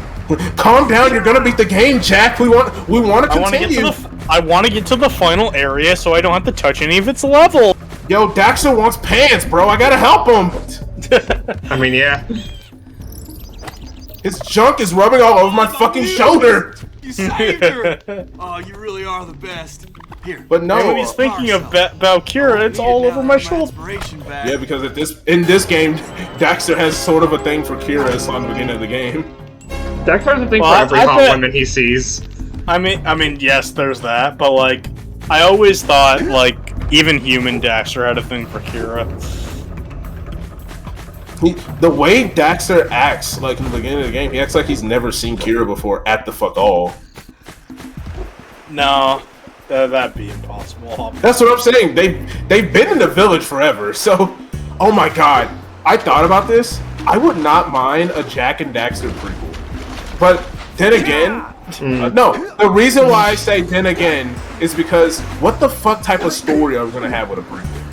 Calm down, you're gonna beat the game, Jack. We want to continue. I want to get to the final area so I don't have to touch any of its level. Yo, Daxter wants pants, bro. I gotta help him. I mean, yeah. His junk is rubbing all over my fucking shoulder. You saved her. Oh, you really are the best. Here. But no. And when he's thinking of Valkyria, it's all over my shoulder. Yeah, because in this game, Daxter has sort of a thing for Kira on the beginning of the game. Daxter has a thing for every hot woman he sees. I mean, yes, there's that, but like, I always thought like even human Daxter had a thing for Kira. The way Daxter acts, like in the beginning of the game, he acts like he's never seen Kira before at the fuck all. No, that'd be impossible. That's what I'm saying. They've been in the village forever, so oh my god, I thought about this. I would not mind a Jak and Daxter prequel, but then again, No, the reason why I say then again is because what the fuck type of story are we gonna have with a prequel?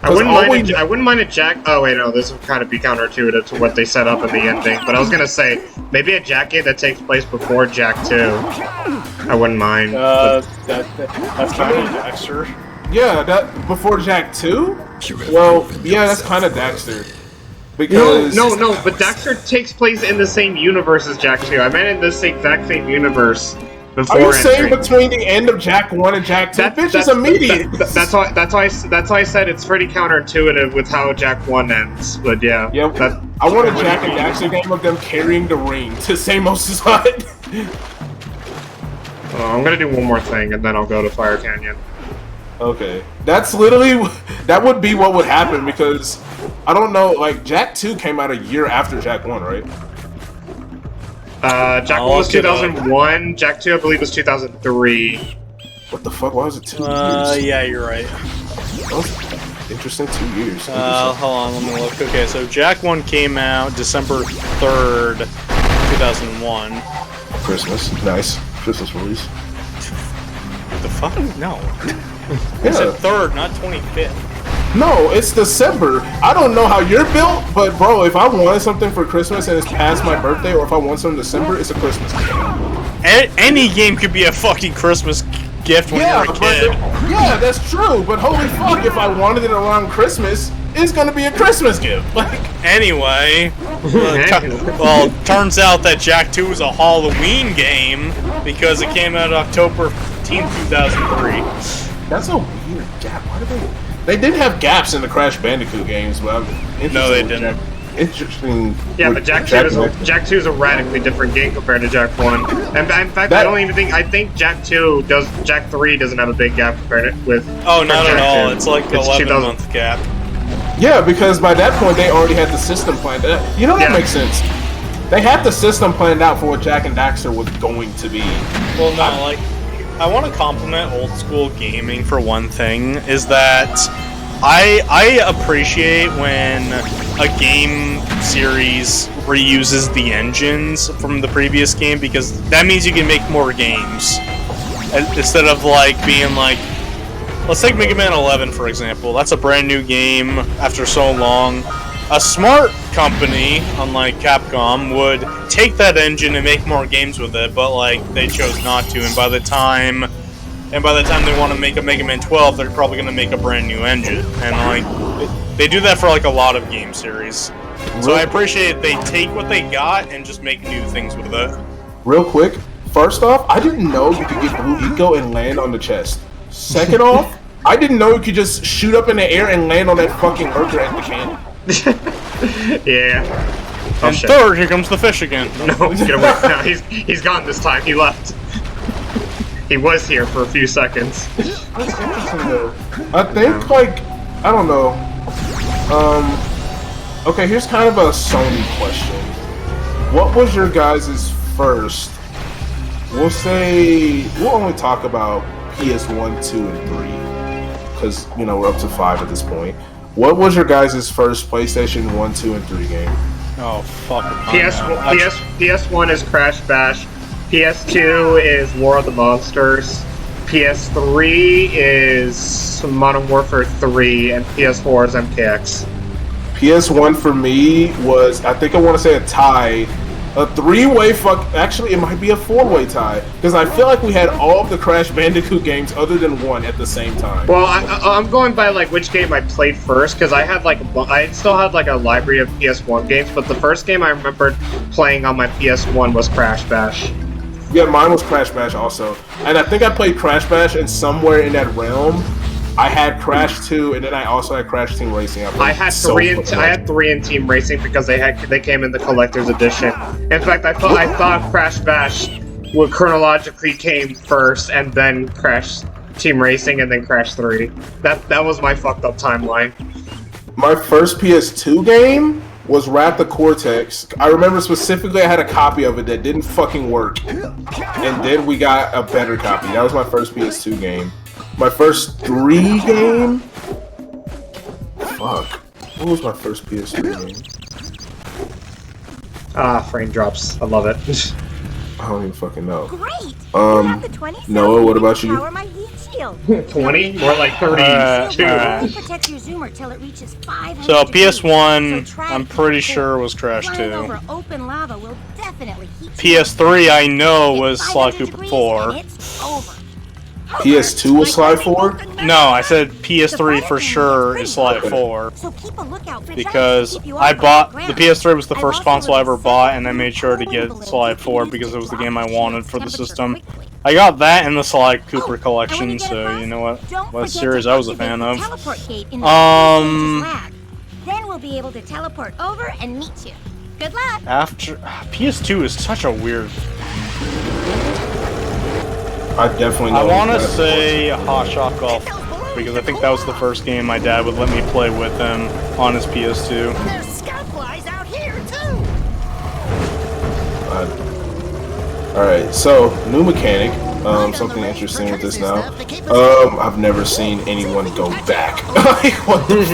I wouldn't mind a Jack. Oh wait, no, this would kind of be counterintuitive to what they set up in the ending. But I was gonna say maybe a Jack game that takes place before Jack 2. I wouldn't mind. That's kind of Daxter. Yeah, that before Jack 2. Well, yeah, that's kind of Daxter. Because no, but Daxter takes place in the same universe as Jack 2. I meant in this exact same universe. Before are you saying between the end of Jack 1 and Jack 2? Bitch, it's immediate. That's why I said it's pretty counterintuitive with how Jack 1 ends. But yeah. Yep. I want a Jak and Daxter game of them carrying the ring to Samos' hut. I'm gonna do one more thing and then I'll go to Fire Canyon. Okay. That's literally... That would be what would happen because... I don't know, like, Jak 2 came out a year after Jak 1, right? Jak 1 was 2001, Jak 2 I believe was 2003. What the fuck, why was it 2 years? Yeah, you're right. That was interesting, 2 years. Hold on, let me look. Okay, so Jak 1 came out December 3rd, 2001. Christmas, nice. Christmas release. What the fuck? No. Yeah. It's the 3rd, not 25th. No, it's December. I don't know how you're built, but bro, if I wanted something for Christmas and it's past my birthday, or if I want something in December, it's a Christmas gift. Any game could be a fucking Christmas gift when you're a kid. Yeah, that's true, but holy fuck, if I wanted it around Christmas, it's gonna be a Christmas gift. Like, anyway, well, turns out that Jak 2 is a Halloween game because it came out October 15th, 2003. That's a weird gap. Why did they did have gaps in the Crash Bandicoot games, but no, they didn't. Interesting. Yeah, but Jak 2 is a radically different game compared to Jak 1. And in fact, I think Jak 3 doesn't have a big gap compared with. Oh, not at all. It's like 11-month gap. Yeah, because by that point they already had the system planned out. You know, that makes sense. They had the system planned out for what Jak and Daxter was going to be. Well, no, like, I want to compliment old school gaming for one thing, is that I appreciate when a game series reuses the engines from the previous game, because that means you can make more games. Instead of like being like, let's take Mega Man 11 for example. That's a brand new game after so long. A smart company, unlike Capcom, would take that engine and make more games with it, but like they chose not to. And by the time they want to make a Mega Man 12, they're probably going to make a brand new engine. And like they do that for like a lot of game series. So I appreciate they take what they got and just make new things with it. Real quick, first off, I didn't know you could get Blue Eco and land on the chest. Second off, I didn't know you could just shoot up in the air and land on that fucking lurker at the cannon. Yeah. And third, here comes the fish again. No, get away. No, he's gone this time. He left. He was here for a few seconds. That's interesting though. I think like I don't know. Okay, here's kind of a Sony question. What was your guys' first? We'll only talk about PS1, 2, and 3 because you know we're up to 5 at this point. What was your guys' first PlayStation 1, 2, and 3 game? Oh, fuck. PS1 is Crash Bash. PS2 is War of the Monsters. PS3 is Modern Warfare 3. And PS4 is MKX. PS1 for me was, I think I want to say a tie. A 3-way actually it might be a 4-way tie. Because I feel like we had all of the Crash Bandicoot games other than one at the same time. Well, I'm going by like which game I played first, because I still had like a library of PS1 games, but the first game I remembered playing on my PS1 was Crash Bash. Yeah, mine was Crash Bash also. And I think I played Crash Bash, and somewhere in that realm, I had Crash 2, and then I also had Crash Team Racing. I had three in Team Racing because they came in the collector's edition. In fact, I thought Crash Bash would chronologically came first, and then Crash Team Racing, and then Crash 3. That was my fucked up timeline. My first PS2 game was Wrath of Cortex. I remember specifically I had a copy of it that didn't fucking work, and then we got a better copy. That was my first PS2 game. My first 3 game? Fuck. What was my first PS3 game? Frame drops. I love it. I don't even fucking know. Great. Noah, what about you? Power my heat shield. 20? More like 32. Only protects your zoomer till it reaches 500 So degrees. PS1, So try I'm it pretty before. sure was Crash Flying 2. over open lava will definitely heat you up. PS3, I know, was Hit Sly 500 Cooper degrees 4. and it's over. PS2 was Sly 4? No, I said PS3 for sure is Sly 4. So keep a lookout for Because giants to keep you I off bought, the the ground. PS3 was the I've first also console I ever learned bought, some and I made sure to get balloons Sly that 4 can because it was the drop game I the wanted for the temperature system. quickly. I got that and the Sly Cooper Oh, and when collection, you get so across, you know what don't forget series to I was a activate fan the of. teleport gate in the lab. Then we'll be able to teleport over and meet you. Good luck. After PS2 is such a weird. I definitely know. I want to that. say Hot Shot Golf because I think that was the first game my dad would let me play with him on his PS2. There's scout flies out here too. Alright, so new mechanic. Something interesting with this now. I've never seen anyone go back. Like, what the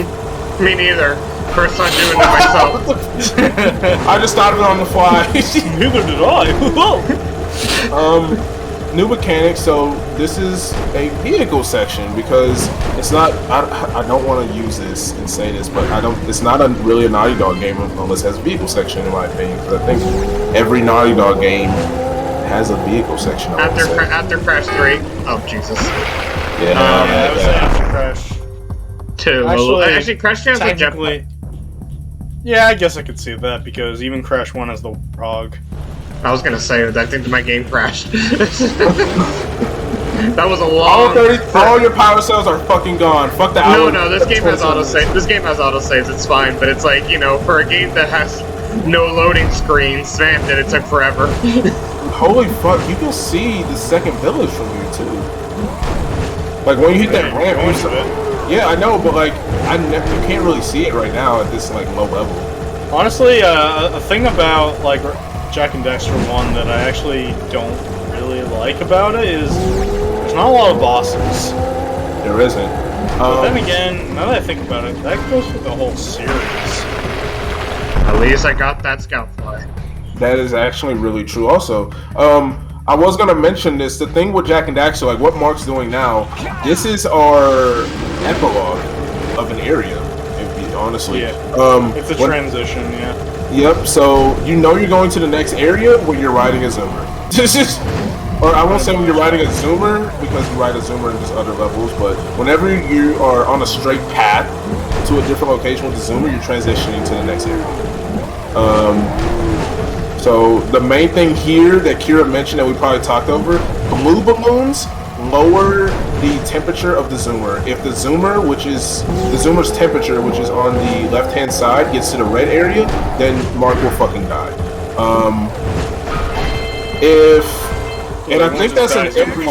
Me neither. First time doing it myself. I just thought of it on the fly. Neither did I. New mechanic. So this is a vehicle section because it's not. I don't want to use this and say this, but I don't. It's not really a Naughty Dog game unless it has a vehicle section, in my opinion. Because I think every Naughty Dog game has a vehicle section. After Crash 3. Oh, Jesus. Yeah. I would say after Crash 2. Actually, Crash 2 has a jetpack. technically. Yeah, I guess I could see that because even Crash 1 has the Warthog. I was gonna say, I think my game crashed. That was a long... All your power cells are fucking gone. Fuck the hour. No, this game has autosave. This game has autosaves, it's fine, but it's like, you know, for a game that has no loading screens, man, it took forever. Holy fuck, you can see the second village from here too. Like when you hit that ramp, yeah, I know, but like you can't really see it right now at this like low level. Honestly, a thing about like Jak and Daxter 1 that I actually don't really like about it is there's not a lot of bosses. There isn't. But then again, now that I think about it, that goes for the whole series. At least I got that scout fly. That is actually really true. Also, I was gonna mention this. The thing with Jak and Daxter, like what Marc's doing now, this is our epilogue of an area. Honestly, yeah. It's a transition, yeah. Yep. So you know you're going to the next area when you're riding a zoomer. This is, or I won't say when you're riding a zoomer because you ride a zoomer in just other levels, but whenever you are on a straight path to a different location with the zoomer, you're transitioning to the next area. So the main thing here that Kira mentioned that we probably talked over, blue balloons lower the temperature of the zoomer. If the zoomer, which is the zoomer's temperature, which is on the left-hand side, gets to the red area, then Marc will fucking die. And I think that's in every.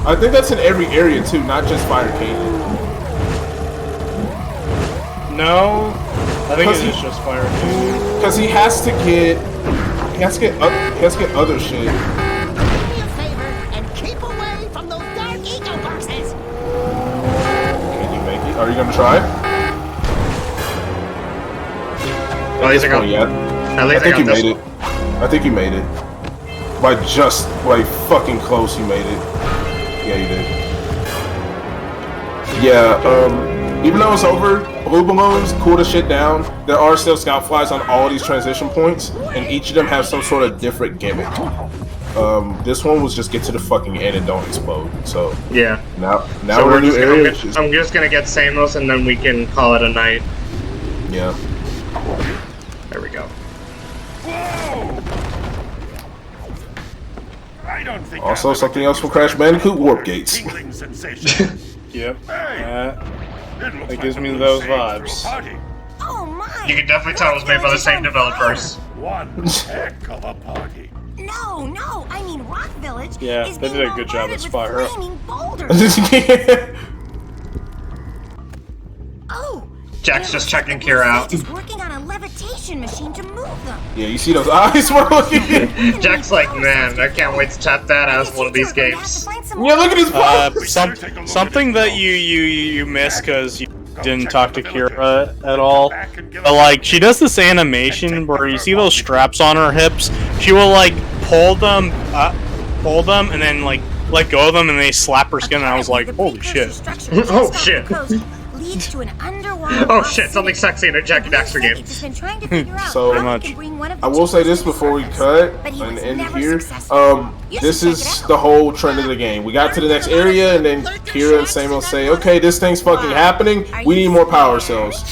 I think that's in every area too, not just Fire Canyon. No, I think it is just Fire Canyon. Because he has to get other shit. Are you gonna try? At least I got. I think you made it. I think you made it. By just like fucking close, you made it. Yeah, you did. Yeah. Even though it's over, blue balloons cool the shit down. There are still scout flies on all these transition points, and each of them have some sort of different gimmick. This one was just get to the fucking end and don't explode. So yeah. Now so we're in a new area. I'm just gonna get Samus and then we can call it a night. Yeah. There we go. I don't think also, something else from Crash Bandicoot: warp gates. Yep. That gives me those vibes. Oh my! You can definitely tell it was made by the same developers. One heck of a party. No, I mean Rock Village. Yeah, is they did a good job at Spyro. Oh, Jack's just checking Kira out. Just working on a levitation machine to move them. Yeah, you see those eyes we're looking at? Jack's like, man, I can't wait to tap that out as one of these games. Yeah, look at his butt. Something that you miss because you didn't talk to Kira at all. But like, she does this animation where you see those straps on her hips. She will like pulled them, and then like let go of them, and they slap her skin, and I was like, holy shit. Oh shit. Leads to an underwater Oh shit, something sexy in a Jak and Daxter game. Just been trying to figure out So, how we can bring one of the I will say two this before we cut but he and was end never here. successful. You This should is check it out. the whole trend of the game. We got to the next area, and then Kira and Samuel say, "Okay, this thing's fucking happening. We need more power cells."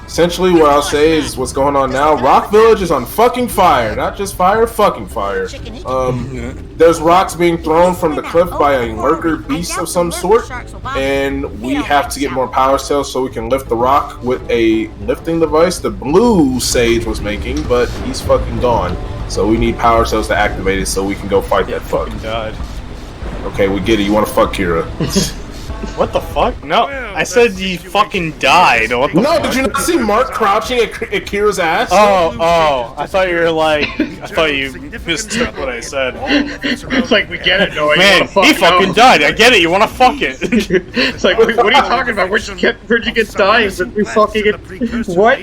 Essentially, what I'll say is what's going on now. Rock Village is on fucking fire. Not just fire, fucking fire. There's rocks being thrown from the cliff by a lurker beast of some sort, and we have to get more power cells so we can lift the rock with a lifting device the blue Sage was making, but he's fucking gone. So we need power cells to activate it so we can go fight that fuck. Died. Okay, we get it. You want to fuck Kira? What the fuck? No, I said you fucking died. What the No, fuck? did you not see Marc crouching at Kira's ass? Oh, I thought you were like, I thought you mistook what I said. It's like, we get it, Noah. You Man, wanna fuck he fucking no. died. I get it. You want to fuck it? It's like, what are you talking about? Where'd you get dying? Did we fucking get... What?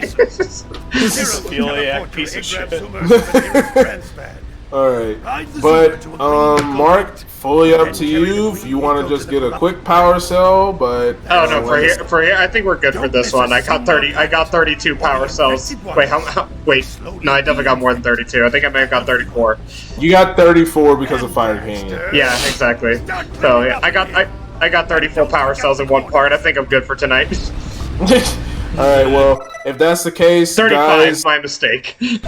Pedophiliac piece of shit. Alright, but, Marc, fully up to you. If you want to just get a quick power cell, but... Oh no, for here, I think we're good for this one. I got 32 power cells. Wait, wait, no, I definitely got more than 32. I think I may have got 34. You got 34 because of Fire Canyon. Yeah, exactly. So yeah, I got 34 power cells in one part. I think I'm good for tonight. Alright, well, if that's the case, 35 guys... is my mistake. You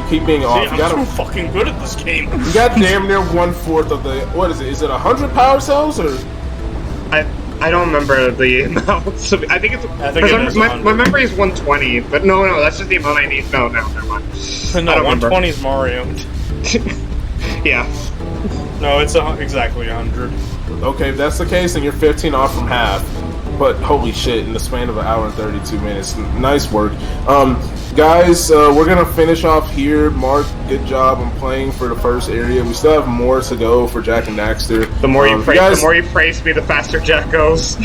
keep being off. See, I'm too fucking good at this game. You got damn near 1/4 of the... What is it? Is it 100 power cells, or...? I don't remember the amount. I think it's... my memory is 120, but no, that's just the amount I need. No, never mind. No, 120 is Mario. Yeah. No, it's exactly 100. Okay, if that's the case, then you're 15 off from half. But holy shit, in the span of an hour and 32 minutes. Nice work. Guys, we're gonna finish off here. Marc, good job on playing for the first area. We still have more to go for Jak and Daxter. The more you praise me, the faster Jak goes.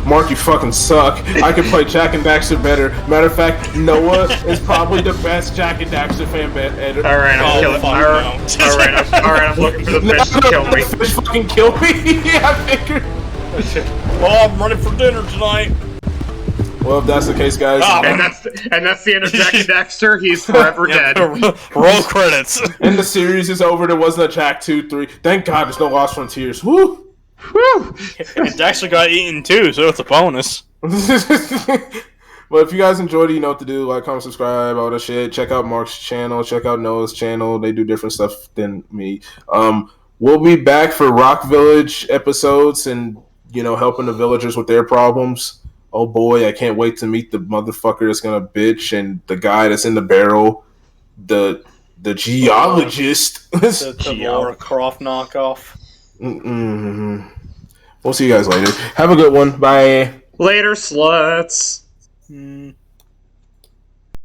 Marc, you fucking suck. I can play Jak and Daxter better. Matter of fact, Noah is probably the best Jak and Daxter fan editor. Alright, I'm killing. Alright, I'm looking for the fish to kill me. The fish fucking kill me. Yeah, I figured. Well, I'm ready for dinner tonight. Well, if that's the case, guys, and that's the end of Jak and Daxter. He's forever dead. Roll credits. And the series is over. There wasn't a Jak 2, 3. Thank God, there's no Lost Frontiers. Woo! Woo! And Daxter got eaten too, so it's a bonus. Well, if you guys enjoyed it, you know what to do. Like, comment, subscribe, all that shit. Check out Marc's channel. Check out Noah's channel. They do different stuff than me. We'll be back for Rock Village episodes and, you know, helping the villagers with their problems. Oh boy, I can't wait to meet the motherfucker that's gonna bitch and the guy that's in the barrel, the geologist. The Laura Croft knockoff. We'll see you guys later. Have a good one. Bye. Later, sluts.